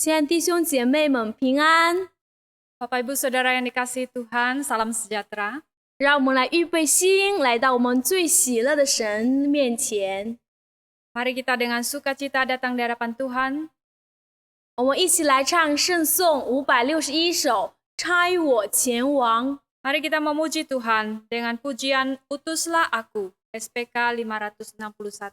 亲爱的弟兄姐妹们，平安！ Bapak Ibu Saudara yang dikasihi Tuhan, salam sejahtera. 让我们来预备心，来到我们最喜乐的神面前。 Mari kita dengan sukacita datang di hadapan Tuhan. 我们一起来唱圣颂561首，差我前往。 Mari kita memuji Tuhan dengan pujian Utuslah Aku, SPK 561.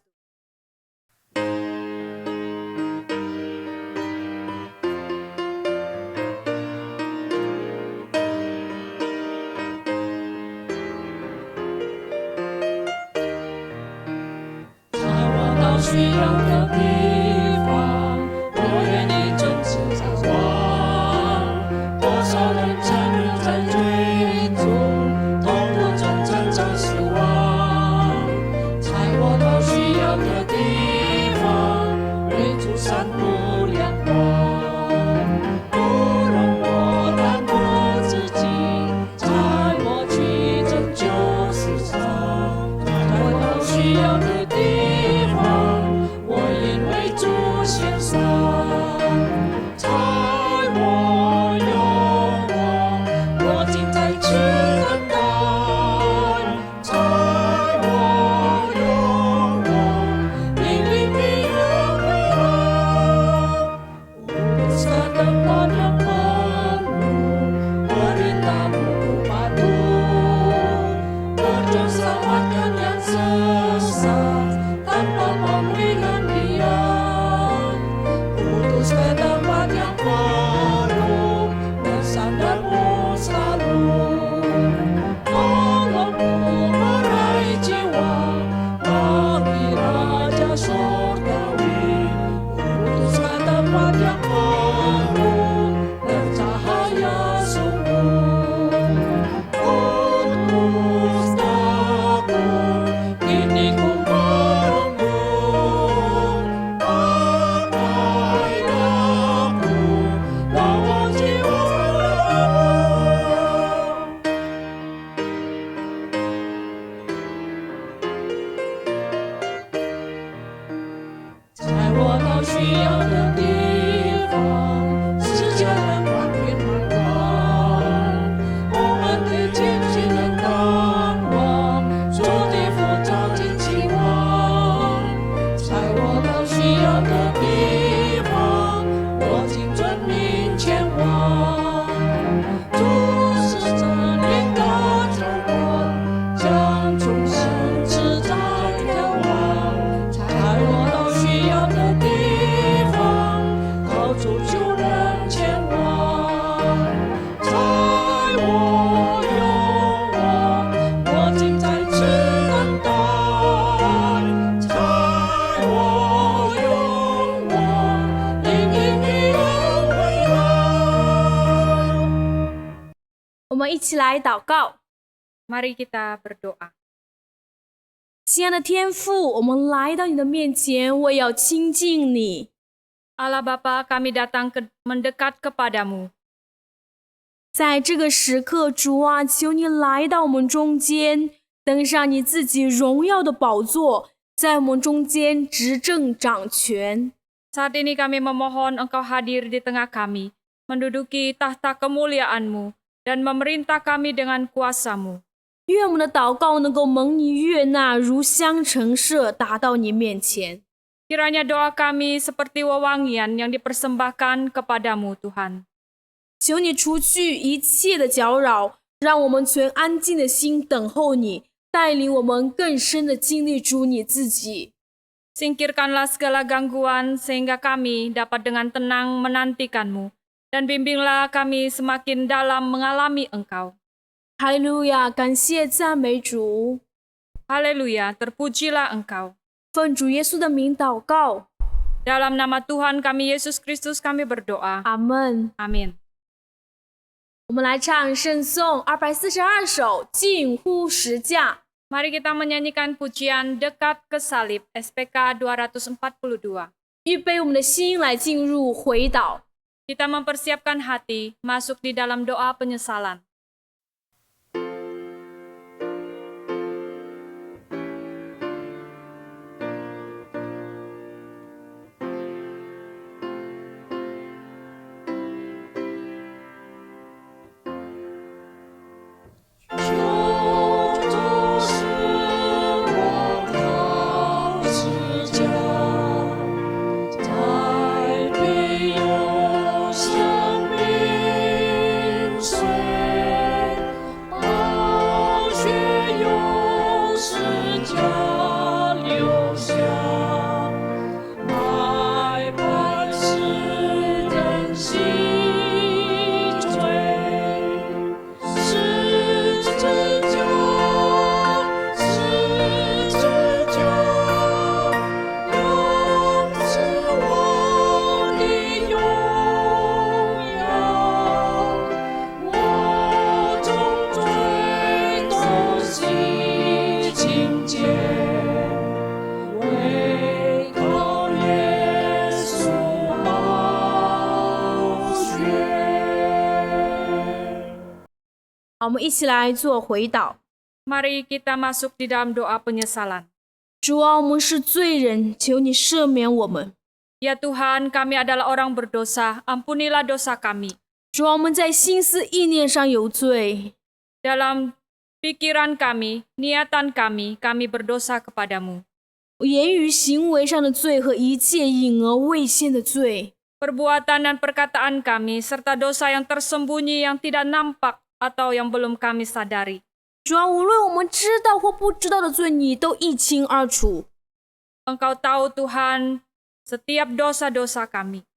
我们一起来祷告。 Mari kita berdoa. 亲爱的天父，我们来到你的面前，我要亲近你。 Allah Bapa, kami datang mendekat kepadamu. 在这个时刻，主啊，求你来到我们中间，登上你自己荣耀的宝座，在我们中间执政掌权。 Saat ini kami memohon Engkau hadir di tengah kami, menduduki tahta kemuliaan-Mu, dan memerintah kami dengan kuasa-Mu. 愿我们的祷告能够蒙你悦纳，如香陈设，达到你面前。 Kiranya doa kami seperti wewangian yang dipersembahkan kepadamu, Tuhan. 求你除去一切的搅扰，让我们存安静的心等候你，带领我们更深的经历主你自己。 Singkirkanlah segala gangguan sehingga kami dapat dengan tenang menantikan-Mu, dan bimbinglah kami semakin dalam mengalami Engkau. 哈利路亚，感谢赞美主。 Haleluya, terpujilah Engkau. 奉主耶稣的名祷告， Dalam nama Tuhan kami Yesus Kristus kami berdoa. 阿门。 Amin. 我们来唱圣颂242首，近乎十架。 Mari kita menyanyikan pujian Dekat ke Salib, SPK 242. 预备我们的心来进入回祷。 Kita mempersiapkan hati masuk di dalam doa penyesalan. 好，我们一起来做回祷。 Mari kita masuk di dalam doa penyesalan. 主啊，我们是罪人，求你赦免我们。 Ya Tuhan, kami adalah orang berdosa, ampunilah dosa kami. 主啊，我们在心思意念上有罪， Dalam pikiran kami, niatan kami berdosa kepadamu. 言语行为上的罪和一切隐而未现的罪。 Perbuatan dan perkataan kami, serta dosa yang tersembunyi yang tidak nampak atau yang belum kami sadari. 主啊，无论我们知道或不知道的罪，你都一清二楚。 Engkau tahu Tuhan setiap dosa-dosa kami.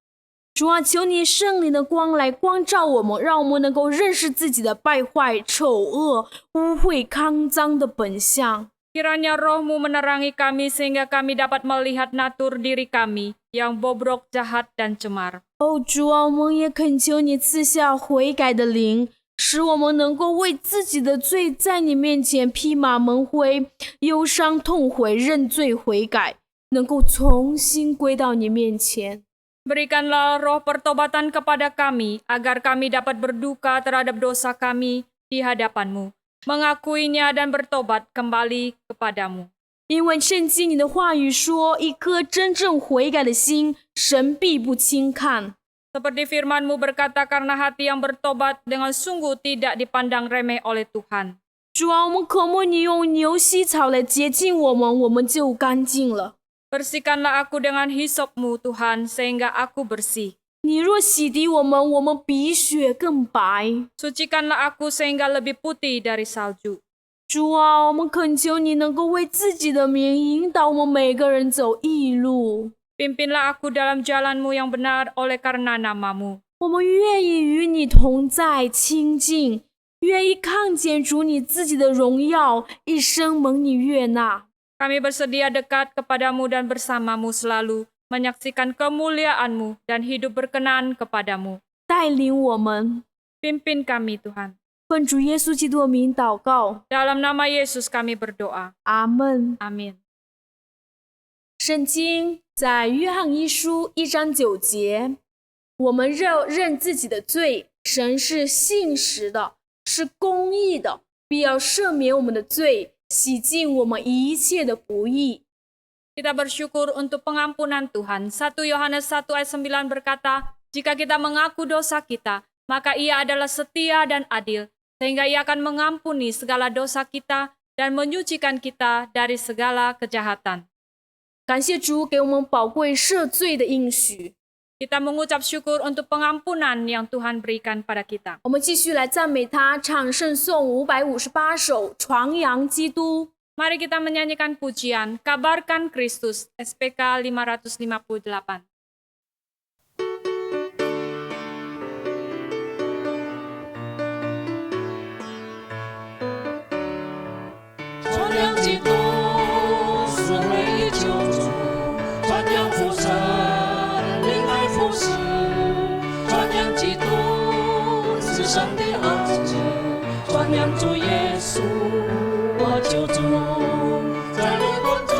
主啊，求你圣灵的光来光照我们，让我们能够认识自己的败坏、丑恶、污秽、肮脏的本相。 Kiranya roh-Mu menerangi kami sehingga kami dapat melihat natur diri kami yang bobrok, jahat, dan cemar. 哦，主啊，我们也恳求你赐下悔改的灵，使我们能够为自己的罪在你面前披麻蒙灰，忧伤痛悔，认罪悔改，能够重新归到你面前。 Berikanlah roh pertobatan kepada kami, agar kami dapat berduka terhadap dosa kami di hadapan-Mu, mengakuinya dan bertobat kembali kepadamu. 因为圣经你的话语说，一颗真正悔改的心，神必不轻看。 Seperti firman-Mu berkata, karena hati yang bertobat dengan sungguh tidak dipandang remeh oleh Tuhan. 主啊，我们渴慕你用牛膝草来洁净我们，我们就干净了。 Bersihkanlah aku dengan hisop-Mu Tuhan, sehingga aku bersih. 你若洗涤我们，我们比雪更白。 Sucikanlah aku sehingga lebih putih dari salju. 主啊，我们恳求你能够为自己的名引导我们每个人走义路。 Pimpinlah aku dalam jalan-Mu yang benar oleh karena nama-Mu. 我们愿意与你同在亲近，愿意看见主你自己的荣耀，一生蒙你悦纳。 Kami bersedia dekat kepadamu dan bersamamu selalu, menyaksikan kemuliaan-Mu dan hidup berkenan kepadamu. 带领我们， Pimpin kami Tuhan. 奉主耶稣基督的名祷告， Dalam nama Yesus kami berdoa. 阿门。 Amin. 圣经在约翰一书1章9节，我们认自己的罪，神是信实的，是公义的，必要赦免我们的罪，洗净我们一切的不义。 Kita bersyukur untuk pengampunan Tuhan. 1 Yohanes 1 ayat 9 berkata, jika kita mengaku dosa kita, maka Ia adalah setia dan adil, sehingga Ia akan mengampuni segala dosa kita dan menyucikan kita dari segala kejahatan. 感谢主给我们宝贵赦罪的应许。 Kita mengucap syukur untuk pengampunan yang Tuhan berikan pada kita. 我们继续来赞美他，唱圣颂558首，传扬基督。 Mari kita menyanyikan pujian Kabarkan Kristus, SPK 558. 传扬基督是唯一救主，传扬父神灵爱父子，传扬基督是神的儿子，传扬主耶稣我救主，在灵魂中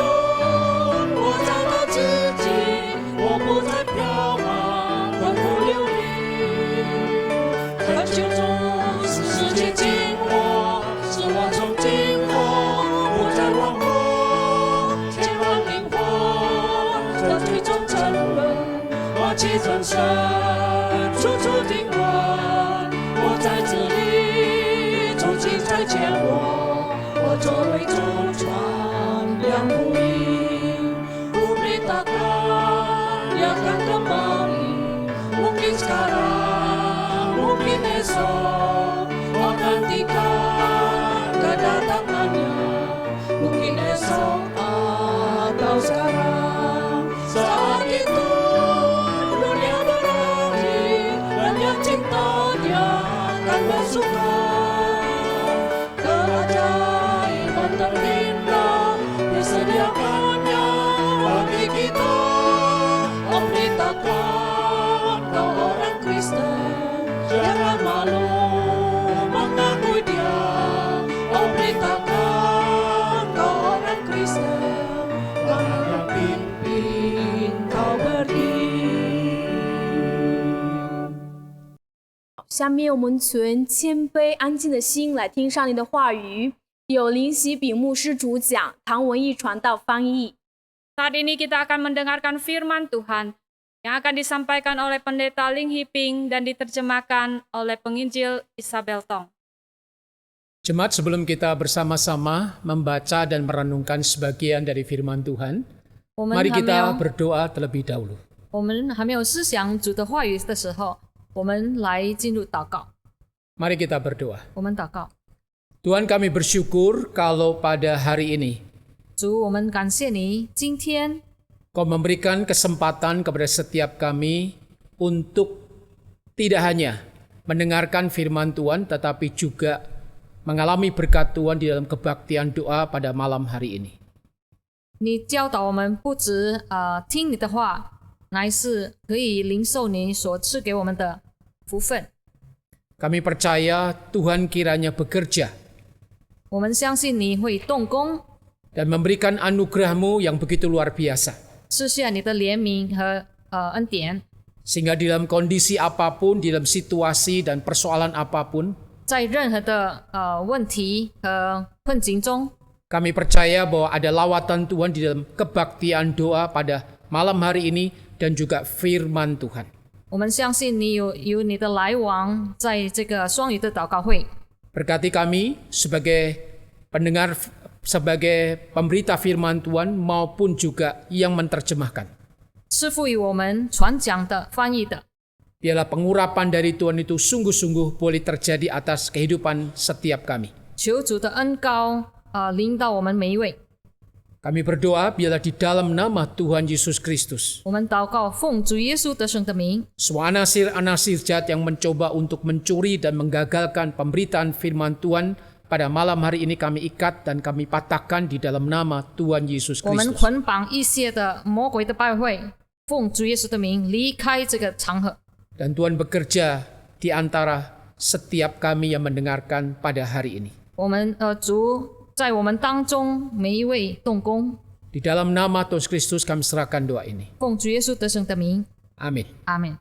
我找到自己，我不再飘茫，困苦流离，恳求主使世界经我，使我从今后不再往后，千万灵魂这最终沉沦，我起真神，处处听闻，我在这里，重新再见我作为主传扬福音，Memberitakan yang akan kembali, mungkin sekarang, mungkin esok, menantikan kedatangannya, mungkin esok atau sekarang. Saat itu dunia berakhir dan yang cintanya akan bersuka. Keajaiban terindah disediakannya bagi kita. Oh, beritakan kau orang Kristen, jangan malu mengakui Dia. Oh, beritakan kau orang Kristen, karena yang pimpin kau berdiri. 下面我们存谦卑安静的心来听上帝的话语。有林喜炳牧师主讲，唐文义传道翻译。Saat ini kita akan mendengarkan firman Tuhan yang akan disampaikan oleh Pendeta Ling Hiping dan diterjemahkan oleh penginjil Isabel Tong. Jemaat, sebelum kita bersama-sama membaca dan merenungkan sebagian dari firman Tuhan, mari kita berdoa terlebih dahulu. 我们还没有思想主的话语的时候，我们来进入祷告。 Mari kita berdoa. 我们祷告， Tuhan, kami bersyukur kalau pada hari ini 主，我们感谢你，今天 Kau memberikan kesempatan kepada setiap kami untuk tidak hanya mendengarkan firman Tuhan, tetapi juga mengalami berkat Tuhan di dalam kebaktian doa pada malam hari ini. 你教导我们不止听你的话，乃是可以领受你所赐给我们的福分。 Kami percaya Tuhan kiranya bekerja 我们相信你会动工， dan memberikan anugerah-Mu yang begitu luar biasa. 赐下你的怜悯和恩典， Sehingga di dalam kondisi apapun, di dalam situasi dan persoalan apapun, 在任何的问题和困境中， kami percaya bahwa ada lawatan Tuhan di dalam kebaktian doa pada malam hari ini dan juga firman Tuhan. 我们相信你有你的来往，在这个双语的祷告会。 Berkati kami sebagai pendengar, sebagai pemberita firman Tuhan maupun juga yang menerjemahkan. 是赋予我们传讲的、翻译的。 Biarlah pengurapan dari Tuhan itu sungguh-sungguh boleh terjadi atas kehidupan setiap kami. 求主的恩膏临到我们每一位。 Kami berdoa biarlah di dalam nama Tuhan Yesus Kristus, 我们祷告，奉主耶稣得胜的名， semua anasir-anasir jahat yang mencoba untuk mencuri dan menggagalkan pemberitaan firman Tuhan pada malam hari ini kami ikat dan kami patahkan di dalam nama Tuhan Yesus 我们 Kristus. 捆绑一切的魔鬼的败坏，奉主耶稣的名离开这个场合。 Dan Tuhan bekerja di antara setiap kami yang mendengarkan pada hari ini. 我们主在我们当中每一位动工， Di dalam nama Tuhan Kristus kami serahkan doa ini. 奉主耶稣得胜的名， Amin. 阿门。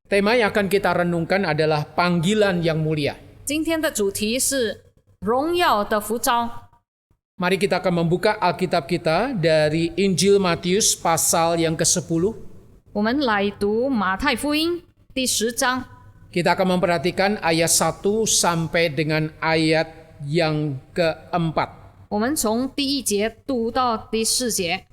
Tema yang akan kita renungkan adalah panggilan yang mulia. 今天的主题是荣耀的呼召。 Mari kita akan membuka Alkitab kita dari Injil Matius pasal yang ke-10. 我们来读马太福音第10章， Kita akan memperhatikan ayat 1 sampai dengan ayat yang ke-4. 我们从第1节读到第4节。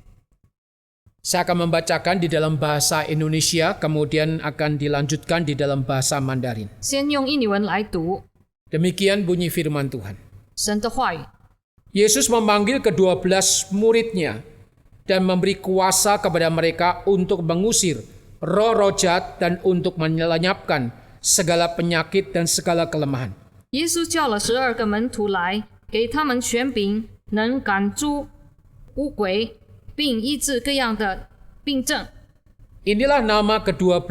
Saya akan membacakan di dalam bahasa Indonesia, kemudian akan dilanjutkan di dalam bahasa Mandarin. 先用印尼文来读 Demikian bunyi firman Tuhan. 神的话语。 Yesus memanggil ke-12 muridnya dan memberi kuasa kepada mereka untuk mengusir roh-roh jahat dan untuk melenyapkan segala penyakit dan segala kelemahan. 耶稣叫了12个门徒来，给他们权柄，能赶出污鬼，并医治各样的病症。 Inilah nama ke-12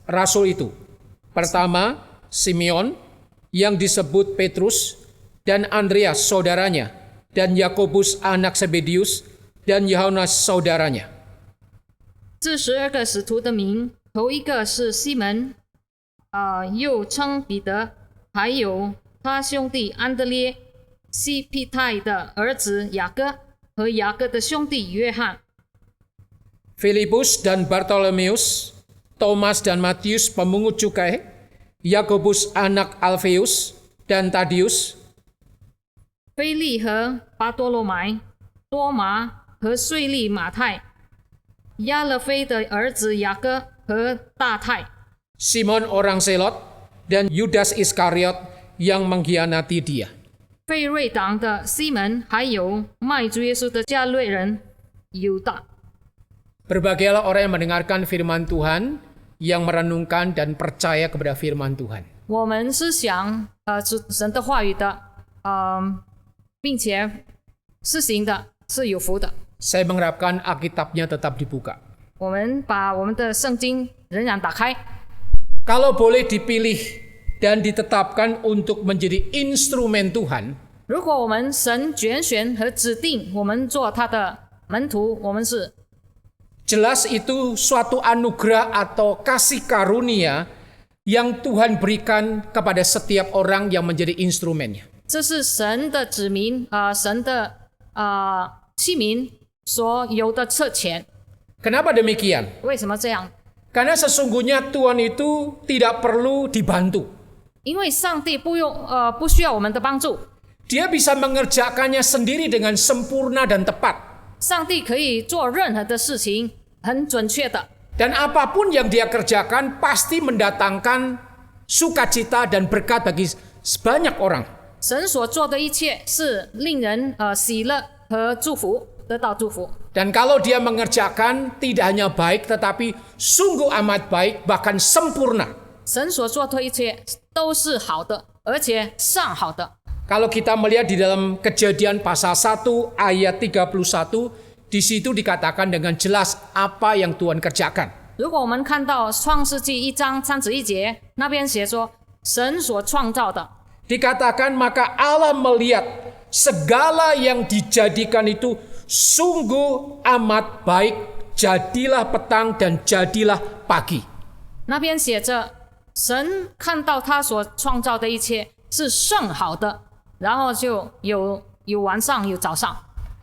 rasul itu. Pertama, Simeon yang disebut Petrus, dan Andreas saudaranya, dan Yakobus anak Zebedius, dan Yohanes saudaranya. 这12个使徒的名，头一个是西门，又称彼得，还有他兄弟安德烈、西庇太的儿子雅各和雅各的兄弟约翰。 Filipus dan Bartolomeus, Thomas dan Matius pemungut cukai, Yakobus anak Alfeus dan Tadius, 腓利和巴多罗买、多马和税利马太、亚勒菲的儿子雅各和大太。 Simon orang Selot, dan Yudas Iskariot yang mengkhianati dia. 费瑞党的西门，还有卖主耶稣的加略人犹大。 Berbahagialah orang yang mendengarkan firman Tuhan, yang merenungkan dan percaya kepada firman Tuhan. 我们思想神的话语的，并且施行的是有福的。 Saya mengharapkan Alkitabnya tetap dibuka. 我们把我们的圣经仍然打开。 Kalau boleh dipilih dan ditetapkan untuk menjadi instrumen Tuhan, 如果我们神拣选和指定我们做他的门徒，我们是 jelas itu suatu anugerah atau kasih karunia yang Tuhan berikan kepada setiap orang yang menjadi instrumennya. 这是神的子民神的器皿所有的特权。 Kenapa demikian? 为什么这样？ Karena sesungguhnya Tuhan itu tidak perlu dibantu. 因为上帝不需要我们的帮助， Dia bisa mengerjakannya sendiri dengan sempurna dan tepat. 上帝可以做任何的事情很准确的。 Dan apapun yang dia kerjakan pasti mendatangkan sukacita dan berkat bagi banyak orang. 神所做的一切是令人喜乐和祝福，得到祝福。 Dan kalau dia mengerjakan tidak hanya baik tetapi sungguh amat baik bahkan sempurna. 神所做的一切都是好的，而且上好的。 Kalau kita melihat di dalam Kejadian pasal 1 ayat 31, di situ dikatakan dengan jelas apa yang Tuhan kerjakan. 如果我们看到创世纪1章31节，那边写说神所创造的， Dikatakan maka Allah melihat segala yang dijadikan itu sungguh amat baik, jadilah petang dan jadilah pagi. 那边写着神看到他所创造的一切是甚好的，然后就有晚上有早上。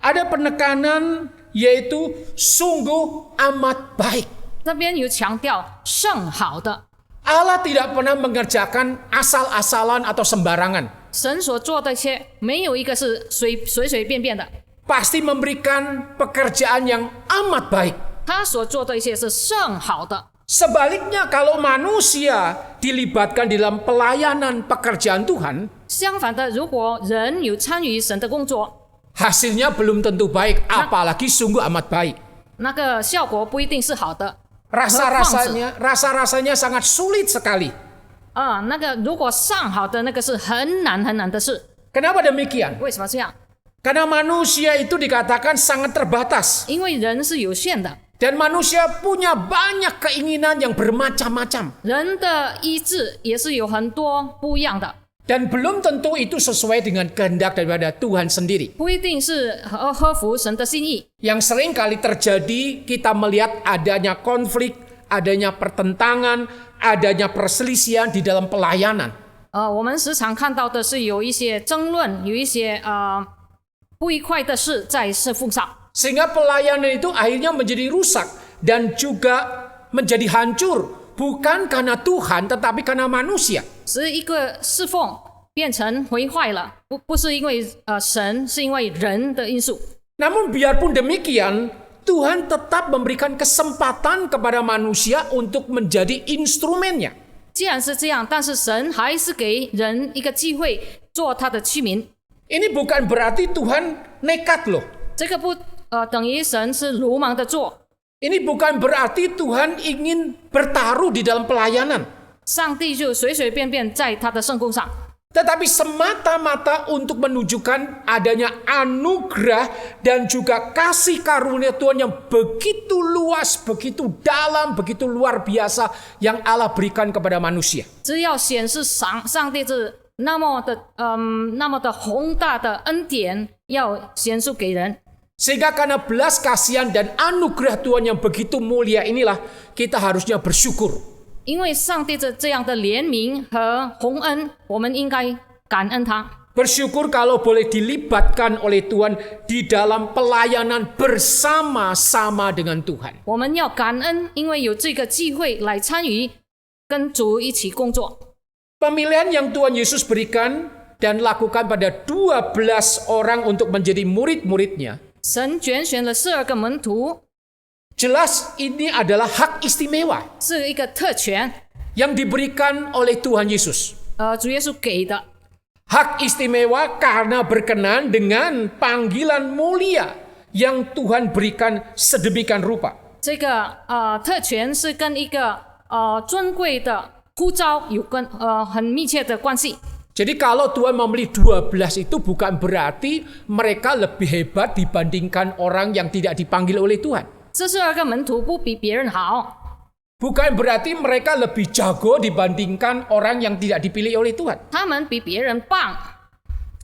Ada penekanan yaitu sungguh amat baik. 那边有强调甚好的， Allah tidak pernah mengerjakan asal-asalan atau sembarangan. 神所做的一切没有一个是随便便的， Pasti memberikan pekerjaan yang amat baik. 他所做的一切是甚好的。 Sebaliknya kalau manusia dilibatkan di dalam pelayanan pekerjaan Tuhan, 相反的，如果人有参与神的工作， hasilnya belum tentu baik, apalagi sungguh amat baik. 那个效果不一定是好的。 Rasa-rasanya sangat sulit sekali. 那个如果上好的那个是很难的事。 Kenapa demikian? 为什么这样？ Karena manusia itu dikatakan sangat terbatas. 因为人是有限的， Dan manusia punya banyak keinginan yang bermacam-macam. 人的意志也是有很多不一样的， Dan belum tentu itu sesuai dengan kehendak daripada Tuhan sendiri. 不一定是合乎神的心意。 Yang sering kali terjadi kita melihat adanya konflik, adanya pertentangan, adanya perselisihan di dalam pelayanan. 我们时常看到的是有一些争论，有一些不愉快的事在侍奉上， Sehingga pelayanan itu akhirnya menjadi rusak dan juga menjadi hancur. Bukan karena Tuhan tetapi karena manusia. 使一个侍奉变成毁坏了，不是因为神，是因为人的因素。 Namun biarpun demikian, Tuhan tetap memberikan kesempatan kepada manusia untuk menjadi instrumennya. 既然是这样，但是神还是给人一个机会做他的器皿。 Ini bukan berarti Tuhan nekat loh. 这个不等于神是鲁莽的做。 Ini bukan berarti Tuhan ingin bertaruh di dalam pelayanan. 上帝就随便在他的圣工上， Tetapi semata-mata untuk menunjukkan adanya anugerah dan juga kasih karunia Tuhan yang begitu luas, begitu dalam, begitu luar biasa yang Allah berikan kepada manusia. 只要显示上帝是那么的宏大的恩典，要显示给人。 Sehingga karena belas kasihan dan anugerah Tuhan yang begitu mulia inilah kita harusnya bersyukur. 因为上帝这样的怜悯和洪恩，我们应该感恩他。 Bersyukur kalau boleh dilibatkan oleh Tuhan di dalam pelayanan bersama-sama dengan Tuhan. 我们要感恩，因为有这个机会来参与跟主一起工作。 Pemilihan yang Tuhan Yesus berikan dan lakukan pada 12 orang untuk menjadi murid-muridnya. 神拣选了12个门徒， Jelas ini adalah hak istimewa 是一个特权， yang diberikan oleh Tuhan Yesus. 主耶稣给的。 Hak istimewa karena berkenan dengan panggilan mulia yang Tuhan berikan sedemikian rupa. 这个特权是跟一个尊贵的呼召有很密切的关系。 Jadi kalau Tuhan memilih 12 itu bukan berarti mereka lebih hebat dibandingkan orang yang tidak dipanggil oleh Tuhan. 这12个门徒不比别人好， Bukan berarti mereka lebih jago dibandingkan orang yang tidak dipilih oleh Tuhan. 他们比别人棒，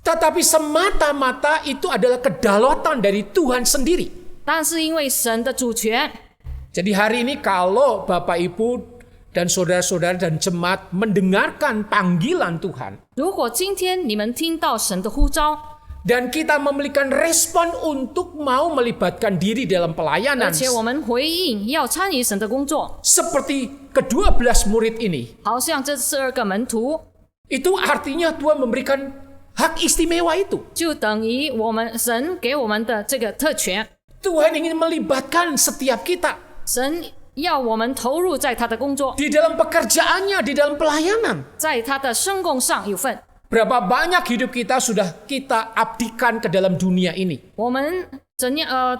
Tetapi semata-mata itu adalah kedaulatan dari Tuhan sendiri. 但是因为神的主权， Jadi hari ini kalau Bapak Ibu dan saudara-saudara dan jemaat mendengarkan panggilan Tuhan, 如果今天你们听到神的呼召， dan kita memiliki respon untuk mau melibatkan diri dalam 而 pelayanan 且我们回应要参与神的工作， seperti ke-12 murid ini, 好像这12个门徒， itu artinya Tuhan memberikan hak istimewa itu. 就等于神给我们的这个特权， Tuhan ingin melibatkan setiap kita 神要我们投入在他的工作， di dalam pekerjaannya, di dalam pelayanan. 在他的圣工上有份。 Berapa banyak hidup kita sudah kita abdikan ke dalam dunia ini. 我们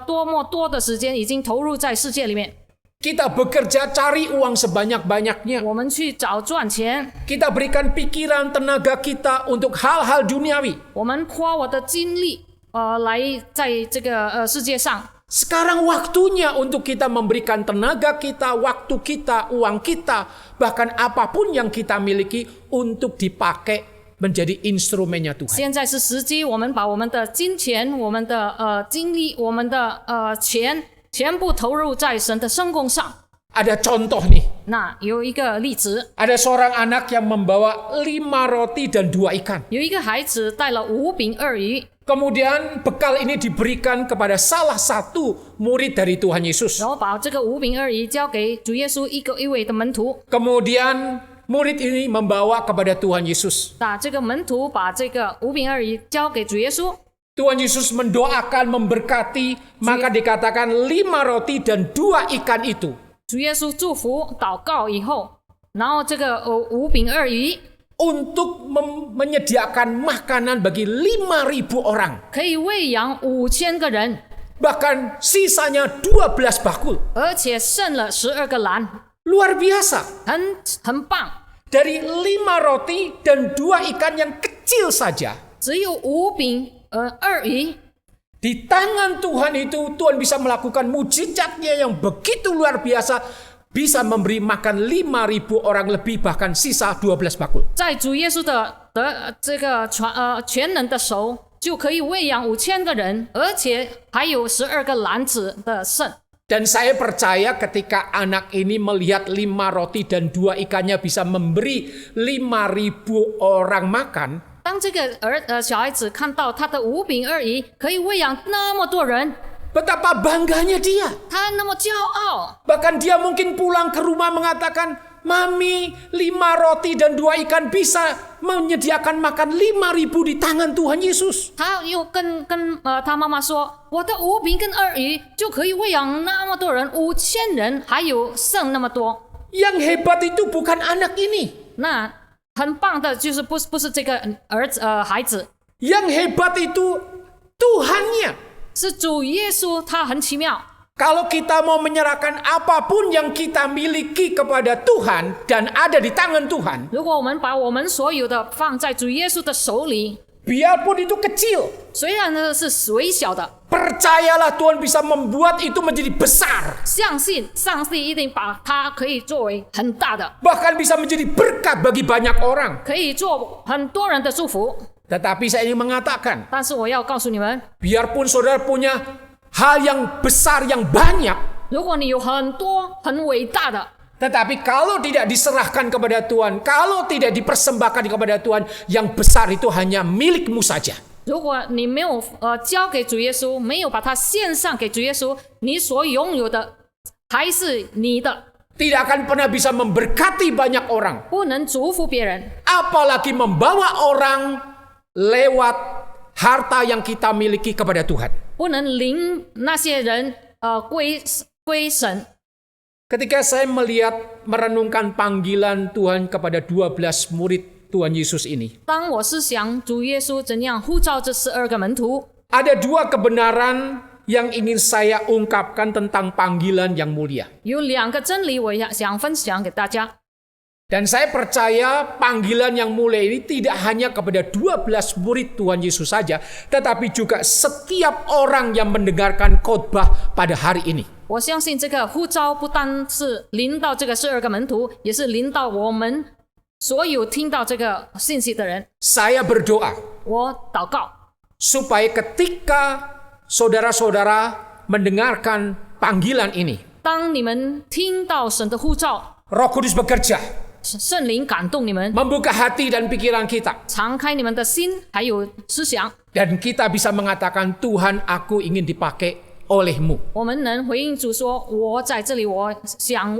多么多的时间已经投入在世界里面， Kita bekerja cari uang sebanyak-banyaknya. 我们去找赚钱， Kita berikan pikiran, tenaga kita untuk hal-hal duniawi. 我们花我的精力来在这个世界上。 Sekarang waktunya untuk kita memberikan tenaga kita, waktu kita, uang kita, bahkan apapun yang kita miliki untuk dipakai menjadi instrumennya Tuhan. 现在是时机，我们把我们的金钱、我们的精力、我们的钱全部投入在神的圣工上。 Ada contoh nih, 那有一个例子， ada seorang anak yang membawa 5 roti dan 2 ikan. 有一个孩子带了5饼2鱼， Kemudian bekal ini diberikan kepada salah satu murid dari Tuhan Yesus. 然后把这个5饼2鱼交给主耶稣一位的门徒。 Kemudian murid ini membawa kepada Tuhan Yesus. 那这个门徒把这个5饼2鱼交给主耶稣， Tuhan Yesus mendoakan, memberkati, maka dikatakan 5 roti dan 2 ikan itu 主耶稣祝福祷告以后，然后这个5饼2鱼 untuk menyediakan makanan bagi 5.000 orang. 可以喂养5000个人， Bahkan sisanya 12 bakul. 而且剩了12个篮， Luar biasa. 很棒。 Dari 5 roti dan 2 ikan yang kecil saja. 只有5饼2鱼， Di tangan Tuhan itu Tuhan bisa melakukan mujizatnya yang begitu luar biasa. Bisa memberi makan 5.000 orang lebih, bahkan sisa 12 bakul. 在主耶稣的这个全能的手，就可以喂养5000个人，而且还有12个篮子的剩。 Dan saya percaya ketika anak ini melihat 5 roti dan 2 ikannya bisa memberi 5.000 orang makan, 当这个小孩子看到他的5饼2鱼可以喂养那么多人， betapa bangganya dia. 他那么骄傲， Bahkan dia mungkin pulang ke rumah mengatakan, Mami, 5 roti dan 2 ikan bisa menyediakan makan 5.000 di tangan Tuhan Yesus. 他又跟他妈妈说，我的5饼跟2鱼就可以喂养那么多人，5000人，还有剩那么多。 Yang hebat itu bukan anak ini. 那很棒的就是不是这个孩子， Yang hebat itu Tuhannya. 是主耶稣，他很奇妙。 Kalau kita mau menyerahkan apapun yang kita miliki kepada Tuhan dan ada di tangan Tuhan, 如果我们把我们所有的放在主耶稣的手里， biarpun itu kecil, 虽然呢是微小的， percayalah Tuhan bisa membuat itu menjadi besar. 相信上帝一定把它可以作为很大的， Bahkan bisa menjadi berkat bagi banyak orang. 可以做很多人的祝福。 Tetapi saya ingin mengatakan, 但是我要告诉你们， biarpun saudara punya hal yang besar, yang banyak, 如果你有很多很伟大的， tetapi kalau tidak diserahkan kepada Tuhan, kalau tidak dipersembahkan kepada Tuhan, yang besar itu hanya milikmu saja. 如果你没有交给主耶稣，没有把它献上给主耶稣，你所拥有的还是你的， Tidak akan pernah bisa memberkati banyak orang. 不能祝福别人， Apalagi membawa orang lewat harta yang kita miliki kepada Tuhan. 不能领那些人归神。 Ketika saya melihat merenungkan panggilan Tuhan kepada 12 murid Tuhan Yesus ini, 当我思想主耶稣怎样呼召这12个门徒， ada 2 kebenaran yang ingin saya ungkapkan tentang panggilan yang mulia. 有2个真理我想分享给大家。 Dan saya percaya panggilan yang mulia ini tidak hanya kepada 12 murid Tuhan Yesus saja, tetapi juga setiap orang yang mendengarkan khotbah pada hari ini. 我相信这个呼召不单是临到这个12个门徒，也是临到我们所有听到这个信息的人。 Saya berdoa 我祷告， supaya ketika saudara-saudara mendengarkan panggilan ini, 当你们听到神的呼召， Roh Kudus bekerja, 圣灵感动你们， membuka hati dan pikiran kita. 敞开你们的心还有思想， Dan kita bisa mengatakan, Tuhan, aku ingin dipakai oleh-Mu. 我们能回应主说：“我在这里，我想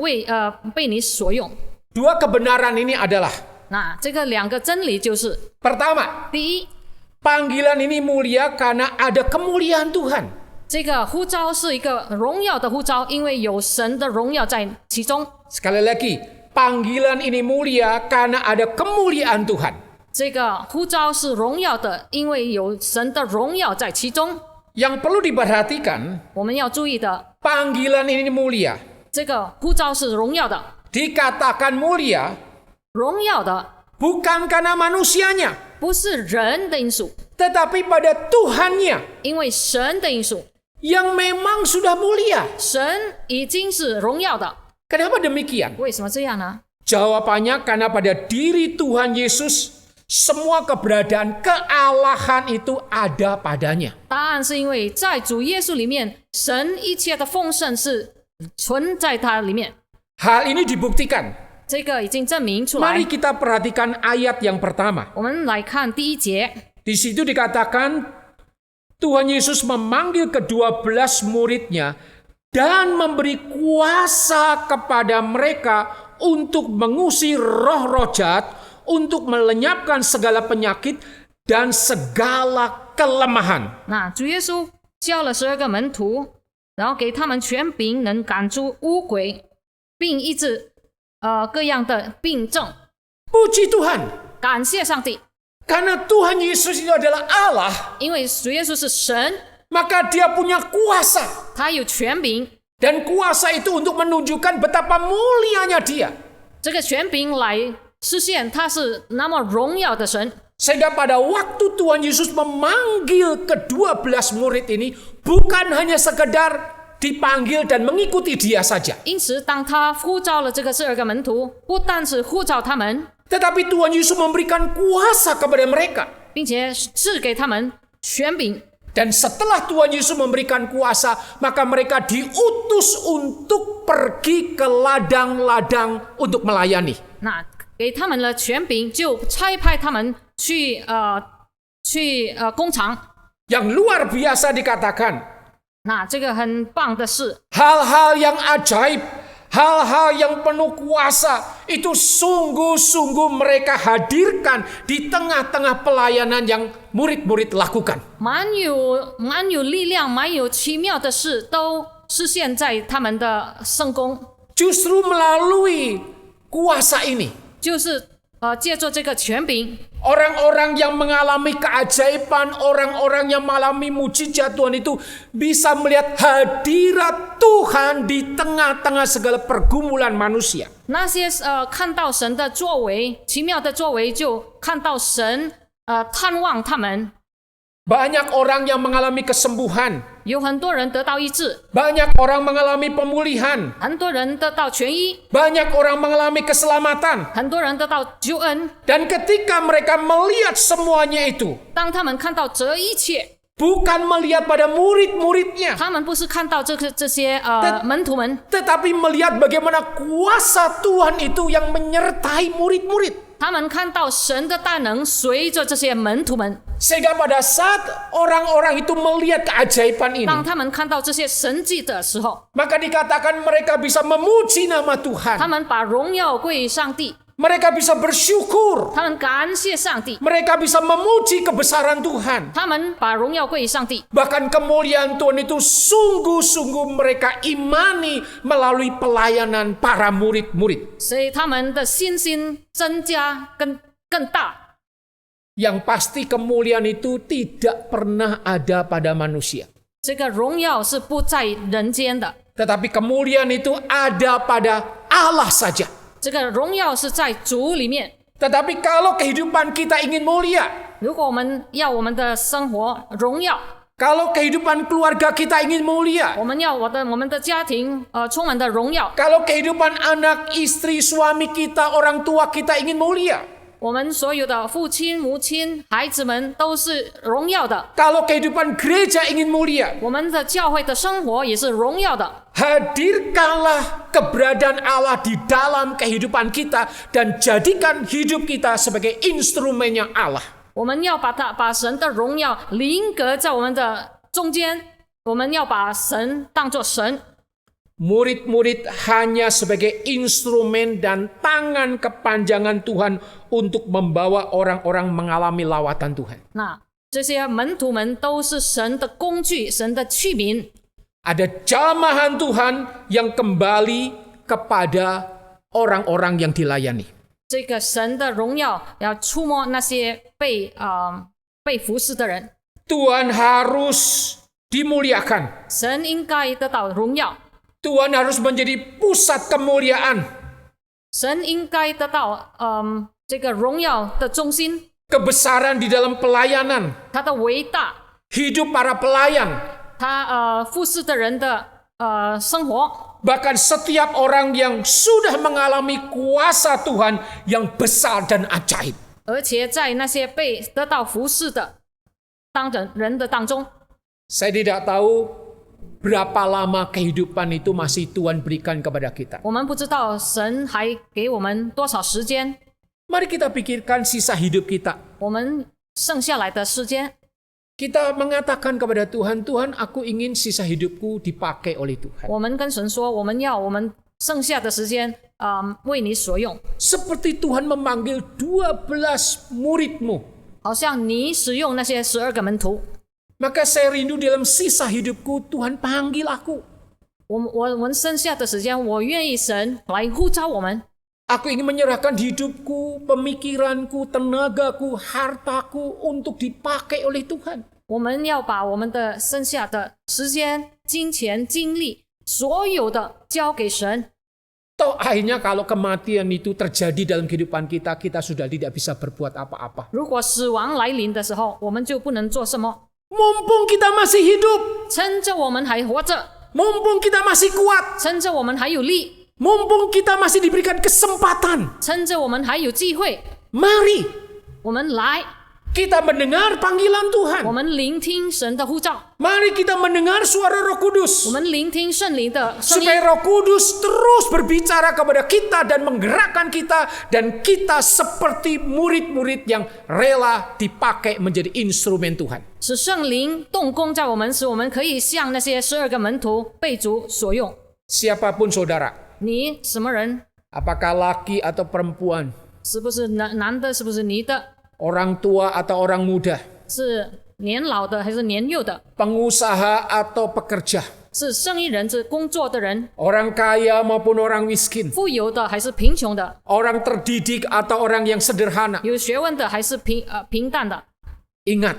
被你所用。 Dua kebenaran ini adalah, ”那这个两个真理就是： pertama, 第一， panggilan ini mulia karena ada kemuliaan Tuhan. 这个呼召是一个荣耀的呼召，因为有神的荣耀在其中。 Sekali lagi, panggilan ini mulia karena ada kemuliaan Tuhan. 这个呼召是荣耀的，因为有神的荣耀在其中。 Yang perlu diperhatikan, 我们要注意的， panggilan ini mulia. 这个呼召是荣耀的， Dikatakan mulia 荣耀的 bukan karena manusianya, 不是人的因素， tetapi pada Tuhannya 因为神的因素， yang memang sudah mulia. 神已经是荣耀的。 Kenapa demikian? 为什么这样呢？ Jawabannya karena pada diri Tuhan Yesus semua keberadaan kealahan itu ada padanya. 答案是因为在主耶稣里面，神一切的丰盛是存在他里面， Hal ini dibuktikan. 这个已经证明出来 Mari。kita perhatikan ayat yang pertama. 我们来看第一节， Di situ dikatakan Tuhan Yesus memanggil ke-12 muridnya dan memberi kuasa kepada mereka untuk mengusir roh-roh jahat, untuk melenyapkan segala penyakit dan segala kelemahan. 那主耶稣叫了12个门徒，然后给他们权柄，能赶出污鬼，并医治各样的病症。 Puji Tuhan, 感谢上帝， karena Tuhan Yesus itu adalah Allah, 因为主耶稣是神， maka dia punya kuasa. 他有权柄， Dan kuasa itu untuk menunjukkan betapa mulianya dia. 这个权柄来实现他是那么荣耀的神。 Sehingga pada waktu Tuhan Yesus memanggil ke-12 murid ini, bukan hanya sekedar dipanggil dan mengikuti dia saja. 因此，当他呼召了这个12个门徒，不但是呼召他们， Tetapi Tuhan Yesus memberikan kuasa kepada mereka. 并且赐给他们权柄。 Dan setelah Tuhan Yesus memberikan kuasa, maka mereka diutus untuk pergi ke ladang-ladang untuk melayani. 那给他们了权柄，就差派他们去工厂。 Yang luar biasa dikatakan, 那这个很棒的是， hal-hal yang ajaib, hal-hal yang penuh kuasa, itu sungguh-sungguh mereka hadirkan di tengah-tengah pelayanan yang murid-murid lakukan. 蛮有力量、蛮有奇妙的事，都实现在他们的圣工， Justru melalui kuasa ini, 就是借助这个权柄， orang-orang yang mengalami keajaiban, orang-orang yang mengalami mujizat Tuhan itu bisa melihat hadirat Tuhan di tengah-tengah segala pergumulan manusia. 那些看到神的作为，奇妙的作为，就看到神探望他们。 Banyak orang yang mengalami kesembuhan, 有很多人得到医治， banyak orang mengalami pemulihan, 很多人得到痊愈， banyak orang mengalami keselamatan. 很多人得到救恩。 Dan ketika mereka melihat semuanya itu, 当他们看到这一切， bukan melihat pada murid-muridnya, 他们不是看到这些门徒们， tetapi melihat bagaimana kuasa Tuhan itu yang menyertai murid-murid. 他们看到神的大能随着这些门徒们。 Sehingga pada saat orang-orang itu melihat keajaiban ini, 当他们看到这些神迹的时候， maka dikatakan mereka bisa memuji nama 他 Tuhan. 们把荣耀归于上帝， Mereka bisa bersyukur. 他们感谢上帝， Mereka bisa memuji kebesaran Tuhan. 他们把荣耀归于上帝。 Bahkan kemuliaan Tuhan itu sungguh-sungguh mereka imani melalui pelayanan para murid-murid. 所以他们的信心增加更大。 Yang pasti kemuliaan itu tidak pernah ada pada manusia. 这个荣耀是不在人间的， Tetapi kemuliaan itu ada pada Allah saja. 这个荣耀是在主里面。 Tetapi kalau kehidupan kita ingin mulia, 如果我们要我们的生活荣耀， kalau kehidupan keluarga kita ingin mulia, 我们要我们的家庭充满的荣耀， kalau kehidupan anak, istri, suami kita, orang tua kita ingin mulia, 我们所有的父亲、母亲、孩子们都是荣耀的， Kalau kehidupan gereja ingin mulia, 我们的教会的生活也是荣耀的。 hadirkanlah keberadaan Allah di dalam kehidupan kita dan jadikan hidup kita sebagai instrumennya Allah. 我们要把神的荣耀临格在我们的中间，我们要把神当作神。 Murid-murid hanya sebagai instrumen dan tangan kepanjangan Tuhan untuk membawa orang-orang mengalami lawatan Tuhan. 那这些门徒们都是神的工具，神的器皿。 Ada jamahan Tuhan yang kembali kepada orang-orang yang dilayani. 这个神的荣耀要触摸那些被服侍的人， Tuhan harus dimuliakan. 神应该得到荣耀， Tuhan harus menjadi pusat kemuliaan. 神应该得到这个荣耀的中心， Kebesaran di dalam pelayanan. 他的伟大， Hidup para pelayan. 他服侍的人的生活。 Bahkan setiap orang yang sudah mengalami kuasa Tuhan yang besar dan ajaib. 而且在那些被得到服侍的人的当中， Saya tidak tahu berapa lama kehidupan itu masih Tuhan berikan kepada kita. 我们不知道神还给我们多少时间， Mari kita pikirkan sisa hidup kita. 我们剩下来的时间， Kita mengatakan kepada Tuhan, Tuhan aku ingin sisa hidupku dipakai oleh Tuhan. 我们跟神说，我们要我们剩下的时间，为你所用。 Seperti Tuhan memanggil 12 muridmu. 好像你使用那些12个门徒， Maka saya rindu dalam sisa hidupku, Tuhan panggil aku. 我们剩下的时间，我愿意神来呼召我们。 Aku ingin menyerahkan hidupku, pemikiranku, tenagaku, hartaku untuk dipakai oleh Tuhan. 我们要把我们的剩下的时间、金钱、精力，所有的交给神。 Toh akhirnya kalau kematian itu terjadi dalam kehidupan kita, kita sudah tidak bisa berbuat apa-apa. 如果死亡来临的时候，我们就不能做什么。 Mumpung kita masih hidup, 趁着我们还活着， mumpung kita masih kuat, 趁着我们还有力， mumpung kita masih diberikan kesempatan, 趁着我们还有机会， mari 我们来， kita mendengar panggilan 我 Tuhan. 们聆听神的呼召， Mari kita mendengar suara Roh 我 Kudus. 们聆听圣灵的声音， Supaya Roh Kudus terus berbicara kepada kita dan menggerakkan kita. Dan kita seperti murid-murid yang rela dipakai menjadi instrumen Tuhan. 使圣灵动工在我们，使我们可以像那些12个门徒被主所用。 Siapapun saudara, 你什么人？ apakah laki atau perempuan, 是不是男的？是不是女的？ orang tua atau orang muda, 是年老的还是年幼的？ pengusaha atau pekerja, 是生意人，是工作的人， orang kaya maupun orang miskin, 富有的还是贫穷的？ orang terdidik atau orang yang sederhana. 有学问的还是平淡的？ Ingat,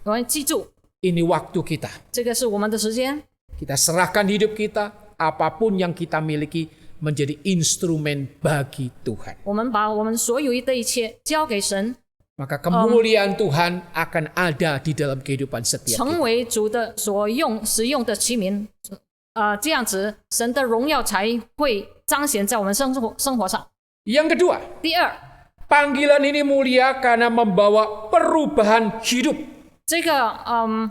我们记住， ini waktu kita. 这个是我们的时间。 Kita serahkan hidup kita, apapun yang kita miliki, menjadi instrumen bagi Tuhan. 我们把我们所有的一切交给神， Maka kemuliaan Tuhan akan ada di dalam kehidupan setiap 成 kita. 为主的使用的器皿。这样子，神的荣耀才会彰显在我们生活上。 Yang kedua, 第二， panggilan ini mulia karena membawa perubahan hidup. 这个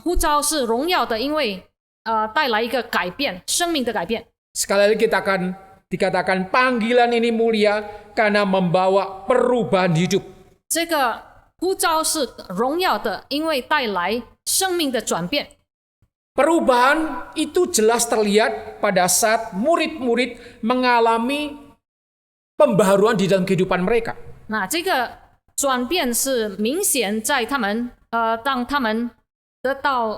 呼召是荣耀的，因为带来一个改变，生命的改变。 Sekali lagi kita akan dikatakan panggilan ini mulia karena membawa perubahan hidup. 这个呼召是荣耀的，因为带来生命的转变。 Perubahan itu jelas terlihat pada saat murid-murid mengalami pembaharuan di dalam kehidupan mereka. 那这个转变是明显在他们当他们得到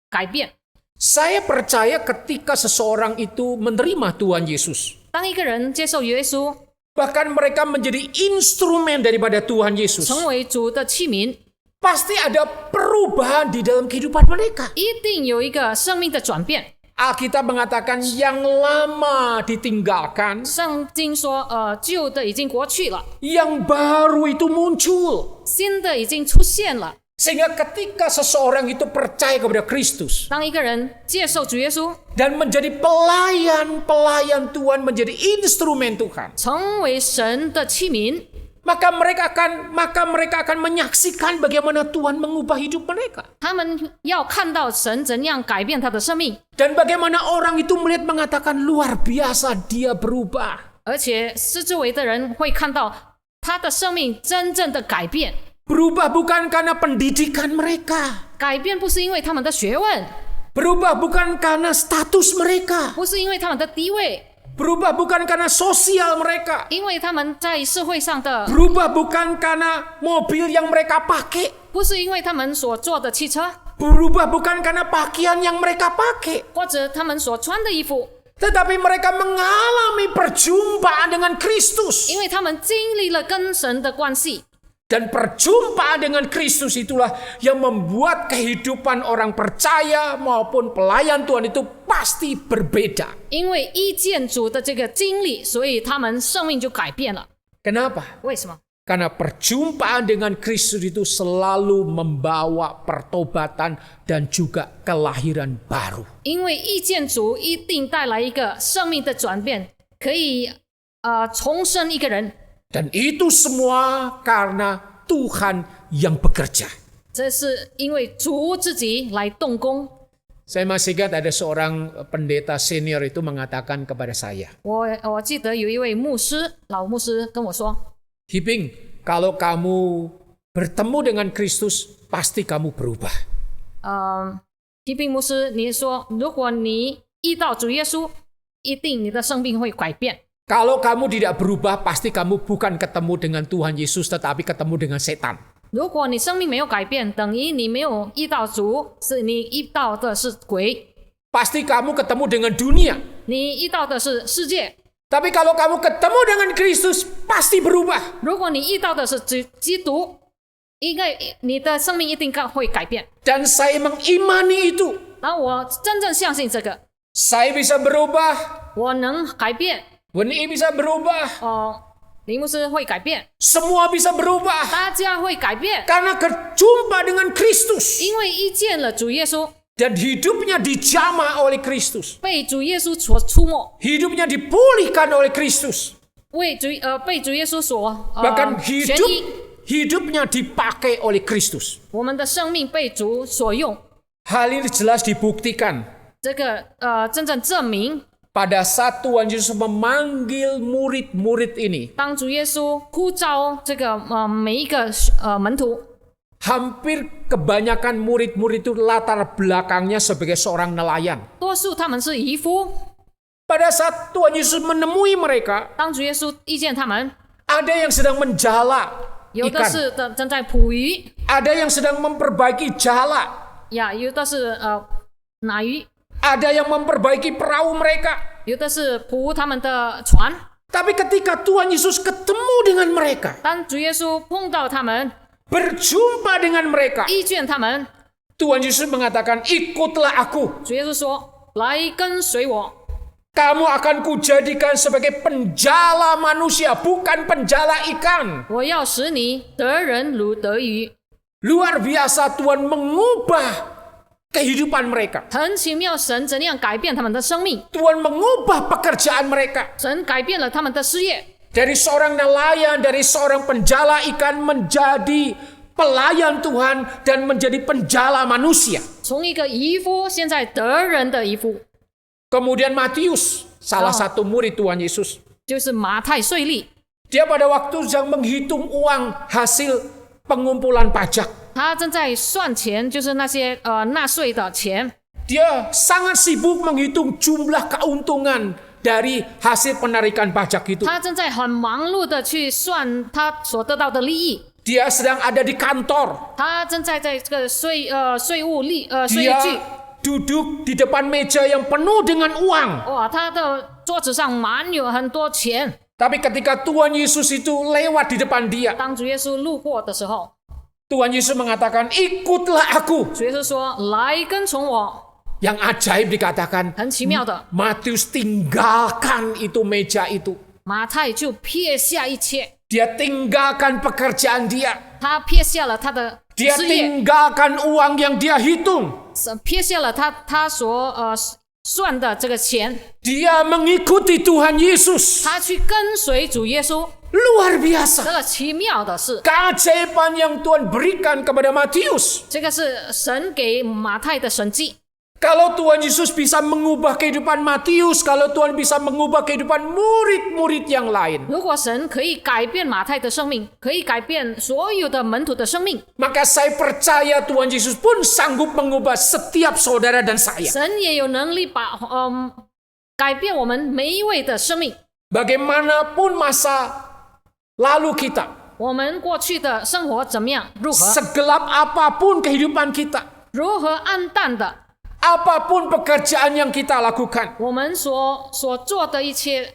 改变。 Saya percaya ketika seseorang itu menerima Tuhan Yesus, 当一个人接受耶稣， bahkan mereka menjadi instrumen daripada Tuhan Yesus, 成为主的器皿， pasti ada perubahan di dalam kehidupan mereka. 一定有一个生命的转变。 Alkitab mengatakan yang lama ditinggalkan, 圣经说，旧的已经过去了， yang baru itu muncul. 新的已经出现了。 Sehingga ketika seseorang itu percaya kepada Kristus 当一个人接受主耶稣， dan menjadi pelayan Tuhan, menjadi instrumen Tuhan, 成为神的器皿， maka mereka akan menyaksikan bagaimana Tuhan mengubah hidup mereka. 他们要看到神怎样改变他的生命， Dan bagaimana orang itu melihat mengatakan luar biasa dia berubah. 而且四周围的人会看到他的生命真正的改变。 Berubah bukan karena pendidikan mereka. 改变不是因为他们的学问， Berubah bukan karena status mereka. 不是因为他们的地位， Berubah bukan karena sosial mereka. 因为他们在社会上的， Berubah bukan karena mobil yang mereka pakai. 不是因为他们所坐的汽车， Berubah bukan karena pakaian yang mereka pakai. 或者他们所穿的衣服， Tetapi mereka mengalami perjumpaan dengan Kristus. 因为他们经历了跟神的关系。 Dan perjumpaan dengan Kristus itulah yang membuat kehidupan orang percaya maupun pelayan Tuhan itu pasti berbeda. 因为遇见主的这个经历，所以他们生命就改变了。 Kenapa? 为什么？ Karena perjumpaan dengan Kristus itu selalu membawa pertobatan dan juga kelahiran baru. 因为遇见主一定带来一个生命的转变，可以重生一个人。 Dan itu semua karena Tuhan yang bekerja. 这是因为主自己来动工。 Saya masih ingat ada seorang pendeta senior itu mengatakan kepada saya, 我记得有一位牧师，老牧师跟我说， Hiping, kalau kamu bertemu dengan Kristus, pasti kamu berubah. 提宾牧师，你说，如果你遇到主耶稣，一定你的生命会改变。 Kalau kamu tidak berubah, pasti kamu bukan ketemu dengan Tuhan Yesus, tetapi ketemu dengan setan. 如果你生命没有改变，等于你没有遇到主，是你遇到的是鬼， Pasti kamu ketemu dengan dunia. 你遇到的是世界。 Tapi kalau kamu ketemu dengan Kristus, pasti berubah. 如果你遇到的是基督，应该你的生命一定会改变。 Dan saya mengimani itu. 然后我真正相信这个， Saya bisa berubah, 我能改变。 Wani bisa berubah, 林牧师会改变， semua bisa berubah. 大家会改变， Karena berjumpa dengan Kristus. 因为遇见了主耶稣， Dan hidupnya dijamah oleh Kristus. 被主耶稣所出没， Hidupnya dipulihkan oleh Kristus. 被主耶稣所Bahkan 痊愈， hidupnya dipakai oleh Kristus. 我们的生命被主所用。 Hal ini jelas dibuktikan 这个真正证明， pada saat Tuhan Yesus memanggil murid-murid ini. 当主耶稣呼召这个每一个门徒， Hampir kebanyakan murid-murid itu latar belakangnya sebagai seorang nelayan. 多数他们是渔夫。 Pada saat Tuhan Yesus menemui mereka, 当主耶稣遇见他们， ada yang sedang menjala 有的 ikan, 是正在捕鱼 ada yang sedang memperbaiki jala, 呀，有的是拿鱼， ada yang memperbaiki perahu mereka. 有的是捕他们的船。 Tapi ketika Tuhan Yesus ketemu dengan mereka, 当主耶稣碰到他们， berjumpa dengan mereka, 遇见他们， Tuhan Yesus mengatakan, ikutlah aku. 主耶稣说：“来跟随我， Kamu akan kujadikan sebagai penjala manusia, bukan penjala ikan. 我要使你得人如得鱼。 Luar biasa Tuhan mengubah kehidupan mereka. 很奇妙，神怎样改变他们的生命？ Tuhan mengubah pekerjaan mereka. 神改变了他们的事业， Dari seorang nelayan, dari seorang penjala ikan menjadi pelayan Tuhan dan menjadi penjala manusia. 从一个渔夫，现在得人的渔夫， Kemudian Matius, salah satu murid Tuhan Yesus. 就是马太税吏。 Dia pada waktu sedang menghitung uang hasil pengumpulan pajak. 他正在算钱，就是那些纳税的钱。 Dia sangat sibuk menghitung jumlah keuntungan dari hasil penarikan pajak itu. 他正在很忙碌的去算他所得到的利益。 Dia sedang ada di kantor. 他正在这个税务税 Dia 据， duduk di depan meja yang penuh dengan uang. 哇，他的桌子上满有很多钱。 Tapi ketika Tuhan Yesus itu lewat di depan dia, 当主耶稣路过的时候， Tuhan Yesus mengatakan, ikutlah aku. 主耶稣说：“来跟从我。 Yang ajaib dikatakan, ”很奇妙的， Matius tinggalkan itu meja itu. 马太就撇下一切， Dia tinggalkan pekerjaan dia. 他撇下了他的 Dia 事业， tinggalkan uang yang dia hitung. 撇下了他所算的这个钱， Dia mengikuti Tuhan Yesus. 他去跟随主耶稣， Luar 这 biasa. 个奇妙的是， Keajaiban yang Tuhan berikan kepada Matius. 这个是神给马太的神迹。 Kalau Tuhan Yesus bisa mengubah kehidupan Matius, kalau Tuhan bisa mengubah kehidupan murid-murid yang lain, 如果神可以改变马太的生命，可以改变所有的门徒的生命， maka saya percaya Tuhan Yesus pun sanggup mengubah setiap saudara dan saya. 神也有能力把改变我们每一位的生命。 Bagaimanapun masa lalu kita, 我们过去的生活怎么样？如何？ segelap apapun kehidupan kita, 如何暗淡的？ apapun pekerjaan yang kita lakukan, 我们所做的一切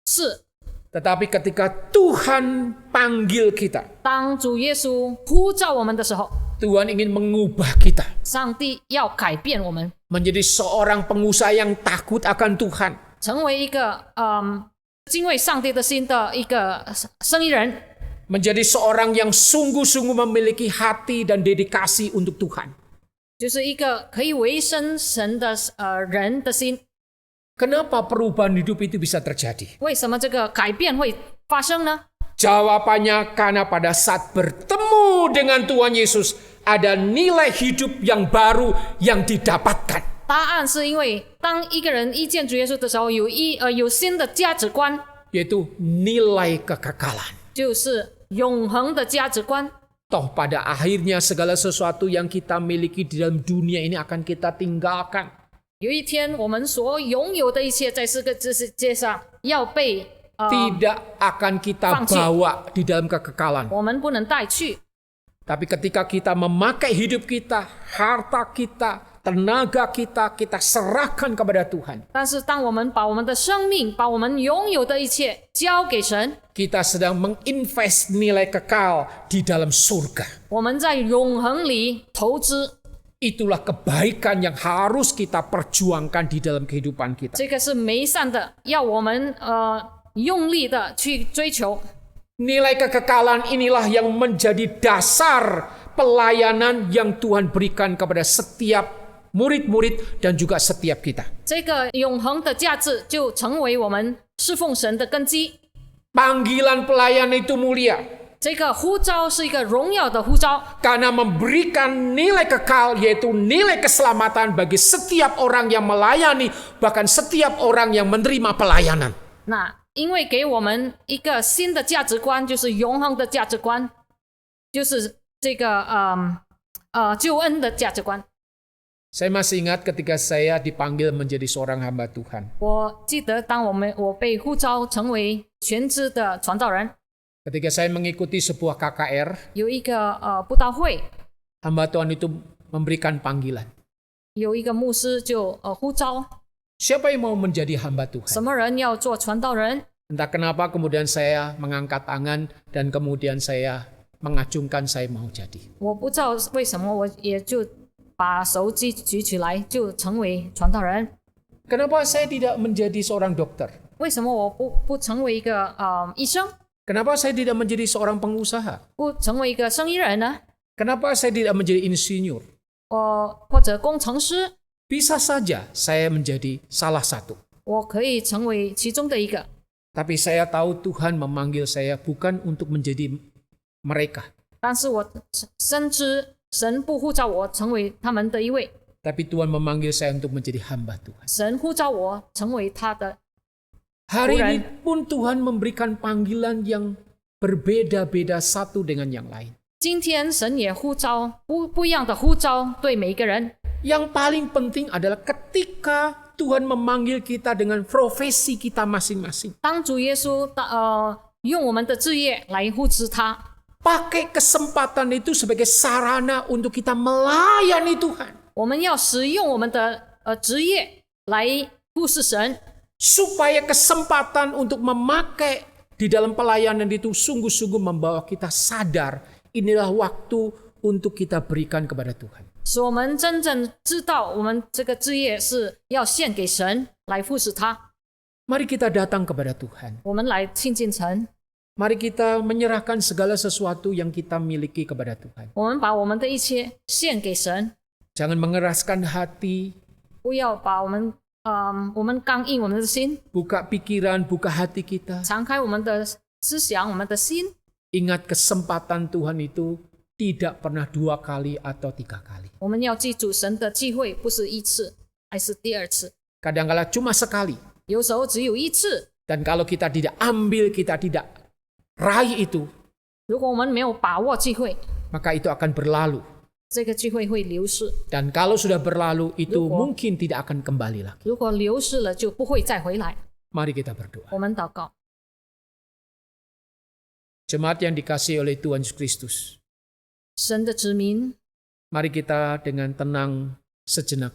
事， tetapi ketika Tuhan panggil kita, 当主耶稣呼召我们的时候， Tuhan ingin mengubah kita 上帝要改变我们， menjadi seorang pengusaha yang takut akan Tuhan, 成为一个敬畏上帝的心的一个生意人， menjadi seorang yang sungguh-sungguh memiliki hati dan dedikasi untuk Tuhan. 就是一个可以维生神的人的心。 Kenapa perubahan hidup itu bisa terjadi? 为什么这个改变会发生呢？ Jawabannya karena pada saat bertemu dengan Tuhan Yesus ada nilai hidup yang baru yang didapatkan. 答案是因为当一个人遇见主耶稣的时候，有新的价值观， Yaitu nilai kekekalan. 就是永恒的价值观。 Toh pada akhirnya segala sesuatu yang kita miliki di dalam dunia ini akan kita tinggalkan. 有一天，我们所拥有的一切在这个世界上要被Tidak akan kita Fangci. bawa di dalam kekekalan. 我们不能带去。 Tapi ketika kita memakai hidup kita, harta kita, tenaga kita, kita serahkan kepada Tuhan. 但是，当我们把我们的生命、把我们拥有的一切交给神， Kita sedang menginvest nilai kekal di dalam surga. 我们在永恒里投资， Itulah kebaikan yang harus kita perjuangkan di dalam kehidupan kita. 这个是美善的，要我们用力的去追求。 Nilai kekekalan inilah yang menjadi dasar pelayanan yang Tuhan berikan kepada setiap murid-murid dan juga setiap kita. 这个永恒的价值就成为我们侍奉神的根基。 Panggilan pelayan itu mulia 这个呼召是一个荣耀的呼召， karena memberikan nilai kekal yaitu nilai keselamatan bagi setiap orang yang melayani, bahkan setiap orang yang menerima pelayanan. 那因为给我们一个新的价值观，就是永恒的价值观，就是这个救恩的价值观。 Saya masih ingat ketika saya dipanggil menjadi seorang hamba Tuhan. 我记得当我被呼召成为全知的传道人， Ketika saya mengikuti sebuah KKR, 有一个布道会， hamba Tuhan itu memberikan panggilan. 有一个牧师就呼召 Siapa yang mau menjadi hamba Tuhan? 什么人要做传道人。 Entah kenapa kemudian saya mengangkat tangan dan kemudian saya mengacungkan saya mau jadi. 我不知道为什么，我也就把手举起来，就成为传道人。 Kenapa saya tidak menjadi seorang dokter? 为什么我不成为一个医生， Kenapa saya tidak menjadi seorang pengusaha? 不成为一个生意人呢？ Kenapa saya tidak menjadi insinyur? 或者工程师， Bisa saja saya menjadi salah satu. 我可以成为其中的一个。 Tapi saya tahu Tuhan memanggil saya bukan untuk menjadi mereka. 但是我深知神不呼召我成为他们的一位， Tapi Tuhan memanggil saya untuk menjadi hamba Tuhan. 神呼召我成为他的。 Hari ini pun Tuhan memberikan panggilan yang berbeda-beda satu dengan yang lain. 今天神也呼召不一样的呼召对每一个人。 Yang paling penting adalah ketika Tuhan memanggil kita dengan profesi kita masing-masing. 当主耶稣用我们的职业来呼召他， Pakai kesempatan itu sebagai sarana untuk kita melayani Tuhan. 我们要使用我们的职业来服侍神， Supaya kesempatan untuk memakai di dalam pelayanan itu sungguh-sungguh membawa kita sadar inilah waktu untuk kita berikan kepada Tuhan. 使我们真正知道我们这个职业是要献给神来服侍他。 Mari kita datang kepada Tuhan. 我们来亲近神， Mari kita menyerahkan segala sesuatu yang kita miliki kepada Tuhan. 我们把我们的一切献给神， Jangan mengeraskan hati, 不要把我们我们刚硬我们的心， buka pikiran, buka hati kita. 敞开我们的思想，我们的心。 Ingat kesempatan Tuhan itu tidak pernah 2 kali atau 3 kali. 我们要记住神的机会不是一次，还是第二次， Kadang-kala cuma sekali. 有时候只有一次。 Dan kalau kita tidak ambil, kita tidak raih itu, 如果我们没有把握机会， maka itu akan berlalu. 这个机会会流逝。 Dan kalau sudah berlalu, itu Lupa. mungkin tidak akan kembali lagi. 如果流逝了，就不会再回来。 Mari kita berdoa. 我们祷告， Jemaat yang dikasihi oleh Tuhan Yesus Kristus, 神的子民， mari kita dengan tenang sejenak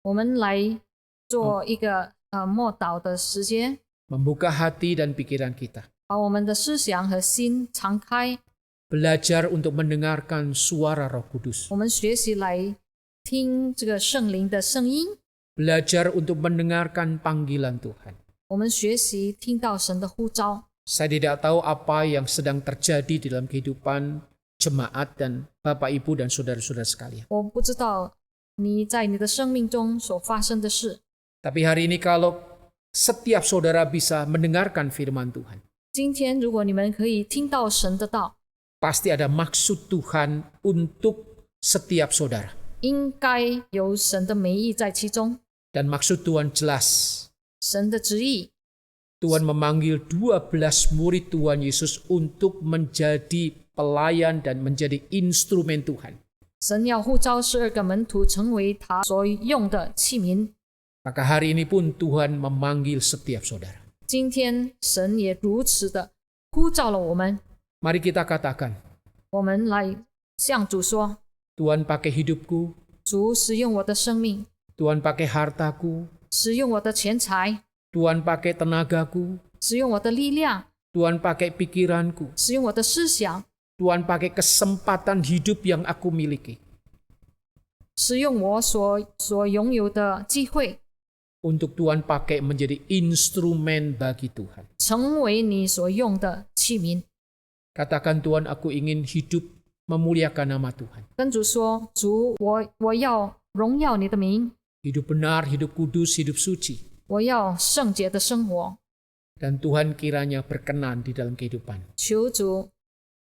我们来做一个默祷的时间， membuka hati dan pikiran kita, 把我们的思想和心敞开， belajar untuk mendengarkan suara Roh Kudus, 我们学习来听这个圣灵的声音， belajar untuk mendengarkan panggilan Tuhan. 我们学习听到神的呼召。 Saya tidak tahu apa yang sedang terjadi di dalam kehidupan jemaat dan Bapak, Ibu, dan saudara-saudara sekalian. 我不知道你在你的生命中所发生的事， Tapi hari ini kalau setiap saudara bisa mendengarkan firman Tuhan, 今天如果你们可以听到神的道， pasti ada maksud Tuhan untuk setiap saudara. 应该有神的美意在其中， Dan maksud Tuhan jelas. 神的旨意。 Tuhan memanggil 12 murid Tuhan Yesus untuk menjadi pelayan dan menjadi instrumen Tuhan. 神要呼召12个门徒成为他所用的器皿。 Maka hari ini pun Tuhan memanggil setiap saudara. 今天神也如此的呼召了我们， Mari kita katakan, 我们来向主说： Tuhan pakai hidupku, 主使用我的生命， Tuhan pakai hartaku, 使用我的钱财， Tuhan pakai tenagaku, 使用我的力量， Tuhan pakai pikiranku, 使用我的思想， Tuhan pakai kesempatan hidup yang aku miliki 使用我所拥有的机会， untuk Tuhan pakai menjadi instrumen bagi Tuhan. 成为你所用的器皿。 Katakan, Tuhan, aku ingin hidup memuliakan nama Tuhan. 跟主说：主，我要荣耀你的名， Hidup benar, hidup kudus, hidup suci. 我要圣洁的生活。 Dan Tuhan kiranya berkenan di dalam kehidupan. 求主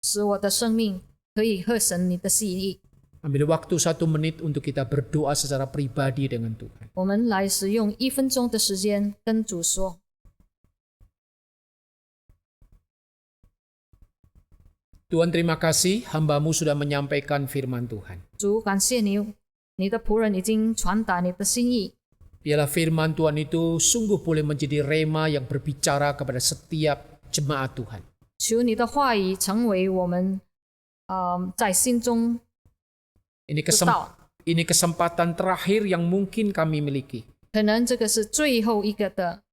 使我的生命可以合神你的心意。 Ambil waktu 1 menit untuk kita berdoa secara pribadi dengan Tuhan. 我们来使用1分钟的时间跟主说。 Tuhan, terima kasih hamba-Mu sudah menyampaikan firman Tuhan. 主，感谢你，你的仆人已经传达你的心意。 Biarlah firman Tuhan itu sungguh boleh menjadi rema yang berbicara kepada setiap jemaat Tuhan. 求你的话语成为我们在心中 Ini 知道。 kesempatan terakhir yang mungkin kami miliki. 可能这个是最后一个的